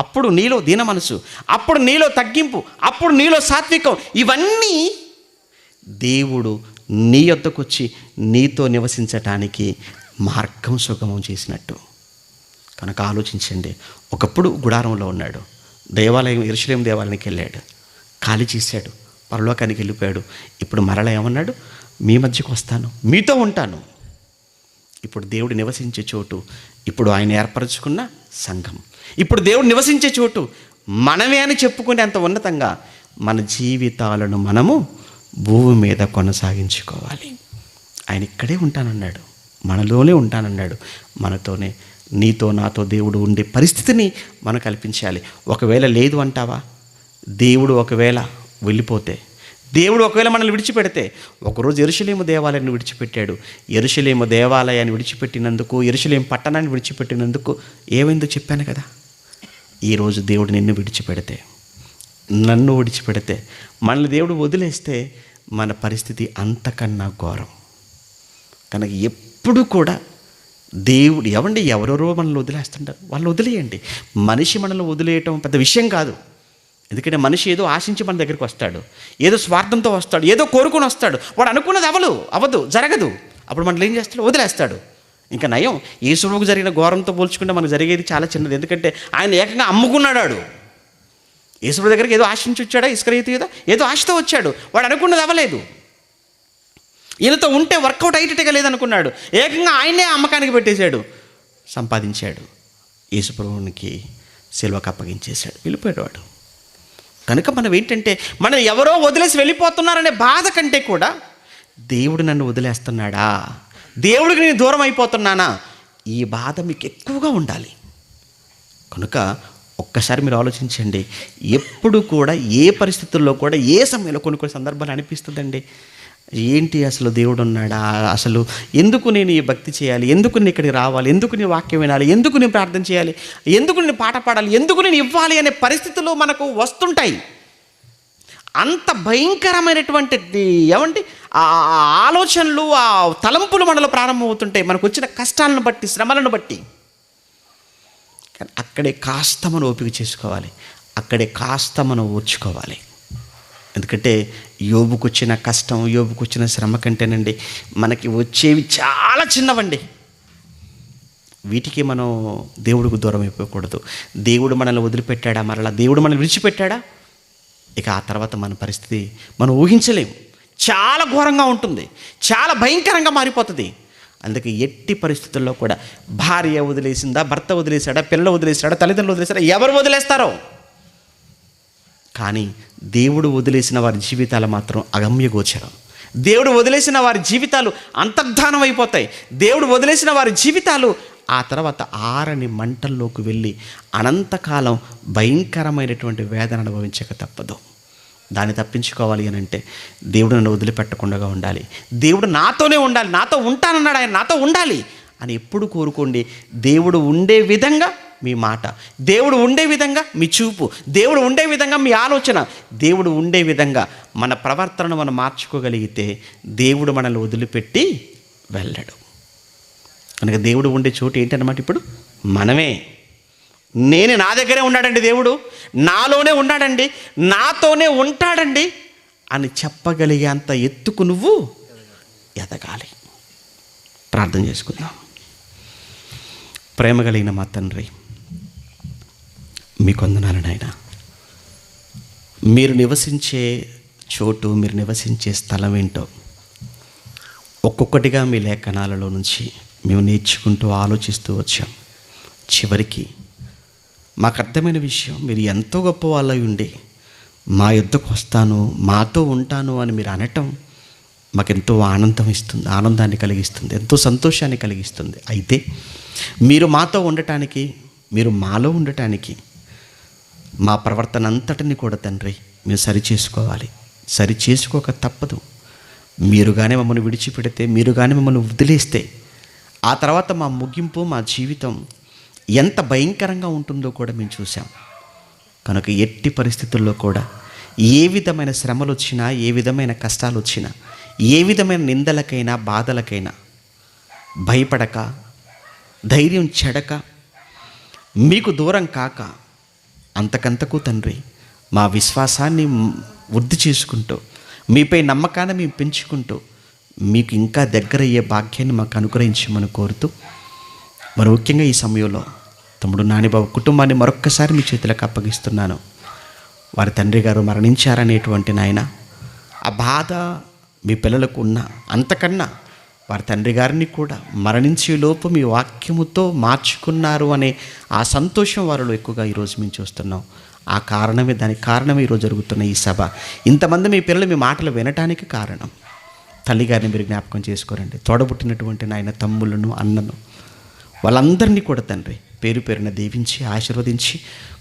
అప్పుడు నీలో దీన మనసు, అప్పుడు నీలో తగ్గింపు, అప్పుడు నీలో సాత్వికం, ఇవన్నీ దేవుడు నీ యొద్దకు వచ్చి నీతో నివసించటానికి మార్గం సుగమం చేసినట్టు. కనుక ఆలోచించండి. ఒకప్పుడు గుడారంలో ఉన్నాడు, దేవాలయం యెరూషలేము దేవాలయానికి వెళ్ళాడు, ఖాళీ చేశాడు, పరలోకానికి వెళ్ళిపోయాడు. ఇప్పుడు మరలా ఏమన్నాడు, మీ మధ్యకు వస్తాను, మీతో ఉంటాను. ఇప్పుడు దేవుడు నివసించే చోటు, ఇప్పుడు ఆయన ఏర్పరచుకున్న సంఘం, ఇప్పుడు దేవుడు నివసించే చోటు మనమే అని చెప్పుకునే అంత ఉన్నతంగా మన జీవితాలను మనము భూమి మీద కొనసాగించుకోవాలి. ఆయన ఇక్కడే ఉంటానన్నాడు, మనలోనే ఉంటానన్నాడు. మనతోనే, నీతో నాతో దేవుడు ఉండే పరిస్థితిని మనం కల్పించాలి. ఒకవేళ లేదు అంటావా, దేవుడు ఒకవేళ వెళ్ళిపోతే, దేవుడు ఒకవేళ మనల్ని విడిచిపెడితే, ఒకరోజు యెరూషలేము దేవాలయాన్ని విడిచిపెట్టాడు. యెరూషలేము దేవాలయాన్ని విడిచిపెట్టినందుకు, యెరూషలేము పట్టణాన్ని విడిచిపెట్టినందుకు ఏమైందో చెప్పాను కదా. ఈరోజు దేవుడు నిన్ను విడిచిపెడితే, నన్ను విడిచిపెడితే, మనల్ని దేవుడు వదిలేస్తే మన పరిస్థితి అంతకన్నా ఘోరం. కనుక ఎప్పుడు కూడా దేవుడు ఎవరెవరో మనల్ని వదిలేస్తుంటారు, వాళ్ళు వదిలేయండి. మనిషి మనల్ని వదిలేయటం పెద్ద విషయం కాదు. ఎందుకంటే మనిషి ఏదో ఆశించి మన దగ్గరికి వస్తాడు, ఏదో స్వార్థంతో వస్తాడు, ఏదో కోరుకొని వస్తాడు. వాడు అనుకున్నది అవ్వదు, జరగదు. అప్పుడు మనల్ని ఏం చేస్తాడు, వదిలేస్తాడు. ఇంకా నయం, యేసువుకు జరిగిన ఘోరంతో పోల్చుకుంటే మనకు జరిగేది చాలా చిన్నది. ఎందుకంటే ఆయన ఏకంగా అమ్ముకున్నాడు. యేసువు దగ్గరికి ఏదో ఆశించి వచ్చాడా, ఇస్కరియోతు ఏదో ఆశతో వచ్చాడు, వాడు అనుకున్నది అవ్వలేదు. ఈయనతో ఉంటే వర్కౌట్ అయ్యేటట్టుగా లేదనుకున్నాడు, ఏకంగా ఆయనే అమ్మకానికి పెట్టేశాడు, సంపాదించాడు, యేసుప్రభువునికి సిలువకు అప్పగించేశాడు, వెళ్ళిపోయాడు వాడు. కనుక మనం ఏంటంటే, మనం ఎవరో వదిలేసి వెళ్ళిపోతున్నారనే బాధ కంటే కూడా, దేవుడు నన్ను వదిలేస్తున్నాడా, దేవుడికి నేను దూరం అయిపోతున్నానా, ఈ బాధ మీకు ఎక్కువగా ఉండాలి. కనుక ఒక్కసారి మీరు ఆలోచించండి. ఎప్పుడు కూడా, ఏ పరిస్థితుల్లో కూడా, ఏ సమయంలో కొన్ని సందర్భాలు అనిపిస్తుందండి, ఏంటి అసలు దేవుడు ఉన్నాడా, అసలు ఎందుకు నేను ఈ భక్తి చేయాలి, ఎందుకు నేను ఇక్కడికి రావాలి, ఎందుకు నేను వాక్యం వినాలి, ఎందుకు నేను ప్రార్థన చేయాలి, ఎందుకు నేను పాట పాడాలి, ఎందుకు నేను ఇవ్వాలి అనే పరిస్థితులు మనకు వస్తుంటాయి. అంత భయంకరమైనటువంటి ఆ ఆలోచనలు, ఆ తలంపులు మనలో ప్రారంభమవుతుంటాయి, మనకు వచ్చిన కష్టాలను బట్టి, శ్రమలను బట్టి. కానీ అక్కడే కాస్త మనం ఓపిక చేసుకోవాలి, అక్కడే కాస్త మనం ఓర్చుకోవాలి. ఎందుకంటే యోబుకు వచ్చిన కష్టం, యోబుకు వచ్చిన శ్రమ కంటేనండి మనకి వచ్చేవి చాలా చిన్నవండి. వీటికి మనం దేవుడికి దూరం అయిపోకూడదు. దేవుడు మనల్ని వదిలిపెట్టాడా, మరలా దేవుడు మనల్ని విడిచిపెట్టాడా, ఇక ఆ తర్వాత మన పరిస్థితి మనం ఊహించలేము. చాలా ఘోరంగా ఉంటుంది, చాలా భయంకరంగా మారిపోతుంది. అందుకే ఎట్టి పరిస్థితుల్లో కూడా భార్య వదిలేసిందా, భర్త వదిలేశాడా, పిల్లలు వదిలేశాడా, తల్లిదండ్రులు వదిలేశాడా, ఎవరు వదిలేస్తారో, కానీ దేవుడు వదిలేసిన వారి జీవితాలు మాత్రం అగమ్యగోచరం. దేవుడు వదిలేసిన వారి జీవితాలు అంతర్ధానం అయిపోతాయి. దేవుడు వదిలేసిన వారి జీవితాలు ఆ తర్వాత ఆరని మంటల్లోకి వెళ్ళి అనంతకాలం భయంకరమైనటువంటి వేదన అనుభవించక తప్పదు. దాన్ని తప్పించుకోవాలి అని అంటే దేవుడు నన్ను వదిలిపెట్టకుండా ఉండాలి, దేవుడు నాతోనే ఉండాలి, నాతో ఉంటానన్నాడు, ఆయన నాతో ఉండాలి అని ఎప్పుడు కోరుకోండి. దేవుడు ఉండే విధంగా మీ మాట, దేవుడు ఉండే విధంగా మీ చూపు, దేవుడు ఉండే విధంగా మీ ఆలోచన, దేవుడు ఉండే విధంగా మన ప్రవర్తనను మనం మార్చుకోగలిగితే దేవుడు మనల్ని వదిలిపెట్టి వెళ్ళడు. కనుక దేవుడు ఉండే చోటు ఏంటన్నమాట, ఇప్పుడు మనమే. నా దగ్గరే ఉన్నాడండి, దేవుడు నాలోనే ఉన్నాడండి, నాతోనే ఉంటాడండి అని చెప్పగలిగే అంత ఎత్తుకు నువ్వు ఎదగాలి. ప్రార్థన చేసుకుందాం. ప్రేమ కలిగిన మా తండ్రి, మీకు వందనాలు నాయనా. మీరు నివసించే చోటు, మీరు నివసించే స్థలం ఏంటో ఒక్కొక్కటిగా మీ లేఖనాలలో నుంచి మేము నేర్చుకుంటూ ఆలోచిస్తూ వచ్చాం. చివరికి మాకు అర్థమైన విషయం, మీరు ఎంతో గొప్ప వాళ్ళై ఉండి మా యుద్ధకు వస్తాను, మాతో ఉంటాను అని మీరు అనటం మాకెంతో ఆనందాన్ని కలిగిస్తుంది, ఎంతో సంతోషాన్ని కలిగిస్తుంది. అయితే మీరు మాతో ఉండటానికి, మీరు మాలో ఉండటానికి మా ప్రవర్తన అంతటిని కూడా తండ్రి మేము సరిచేసుకోవాలి. సరిచేసుకోక తప్పదు. మీరు కానీ మమ్మల్ని విడిచిపెడితే, మీరు కానీ మమ్మల్ని వదిలేస్తే ఆ తర్వాత మా ముగింపు, మా జీవితం ఎంత భయంకరంగా ఉంటుందో కూడా మేము చూసాం. కనుక ఎట్టి పరిస్థితుల్లో కూడా ఏ విధమైన శ్రమలు వచ్చినా, ఏ విధమైన కష్టాలు వచ్చినా, ఏ విధమైన నిందలకైనా, బాధలకైనా భయపడక, ధైర్యం చెడక, మీకు దూరం కాక, అంతకంతకు తండ్రి మా విశ్వాసాన్ని వృద్ధి చేసుకుంటూ, మీపై నమ్మకాన్ని మేము పెంచుకుంటూ, మీకు ఇంకా దగ్గరయ్యే భాగ్యాన్ని మాకు అనుగ్రహించమని కోరుతూ, మరి ముఖ్యంగా ఈ సమయంలో తమ్ముడు నానిబాబు కుటుంబాన్ని మరొక్కసారి మీ చేతులకు అప్పగిస్తున్నాను. వారి తండ్రి గారు మరణించారనేటువంటి నాయన ఆ బాధ మీ పిల్లలకు ఉన్న, అంతకన్నా వారి తండ్రి గారిని కూడా మరణించే లోపు మీ వాక్యముతో మార్చుకున్నారు అనే ఆ సంతోషం వారిలో ఎక్కువగా ఈరోజు మేము చూస్తున్నాం. దానికి కారణమే ఈరోజు జరుగుతున్న ఈ సభ. ఇంతమంది మీ పిల్లలు మీ మాటలు వినటానికి కారణం. తల్లిగారిని మీరు జ్ఞాపకం చేసుకోరండి. తోడబుట్టినటువంటి నాయన తమ్ములను, అన్నను, వాళ్ళందరినీ కూడా తండ్రి పేరు పేరున దీవించి ఆశీర్వదించి,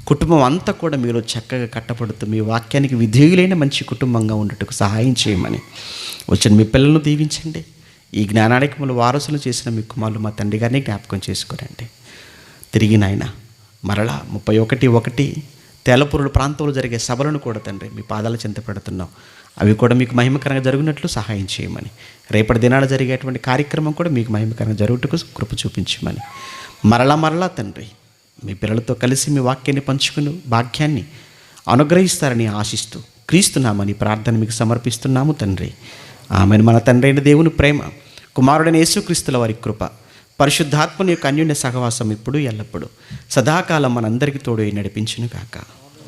కుటుంబం అంతా కూడా మీరు చక్కగా కట్టపడుతూ మీ వాక్యానికి విధేయులైన మంచి కుటుంబంగా ఉండటకు సహాయం చేయమని వచ్చిన మీ పిల్లలను దీవించండి. ఈ జ్ఞానానికి మమ్మల్ని వారసులు చేసిన మీ కుమారులు మా తండ్రి గారిని జ్ఞాపకం చేసుకోరండి. తిరిగి నాయన మరలా 31 తేలపూరుల ప్రాంతంలో జరిగే సభలను కూడా తండ్రి మీ పాదాల చెంత పెడుతున్నాం. అవి కూడా మీకు మహిమకరంగా జరుగునట్లు సహాయం చేయమని, రేపటి దినాలు జరిగేటువంటి కార్యక్రమం కూడా మీకు మహిమకరంగా జరుగుటకు కృప చూపించమని, మరలా తండ్రి మీ పిల్లలతో కలిసి మీ వాక్యాన్ని పంచుకుని భాగ్యాన్ని అనుగ్రహిస్తారని ఆశిస్తూ క్రీస్తున్నామని ప్రార్థన మీకు సమర్పిస్తున్నాము తండ్రి. ఆమెను. మన తండ్రి అయిన దేవుని ప్రేమ, కుమారుడైన యేసుక్రీస్తుల వారి కృప, పరిశుద్ధాత్మని యొక్క అన్యోన్య సహవాసం ఇప్పుడు ఎల్లప్పుడూ సదాకాలం మనందరికీ తోడు నడిపించును గాక.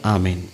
ఆమేన్.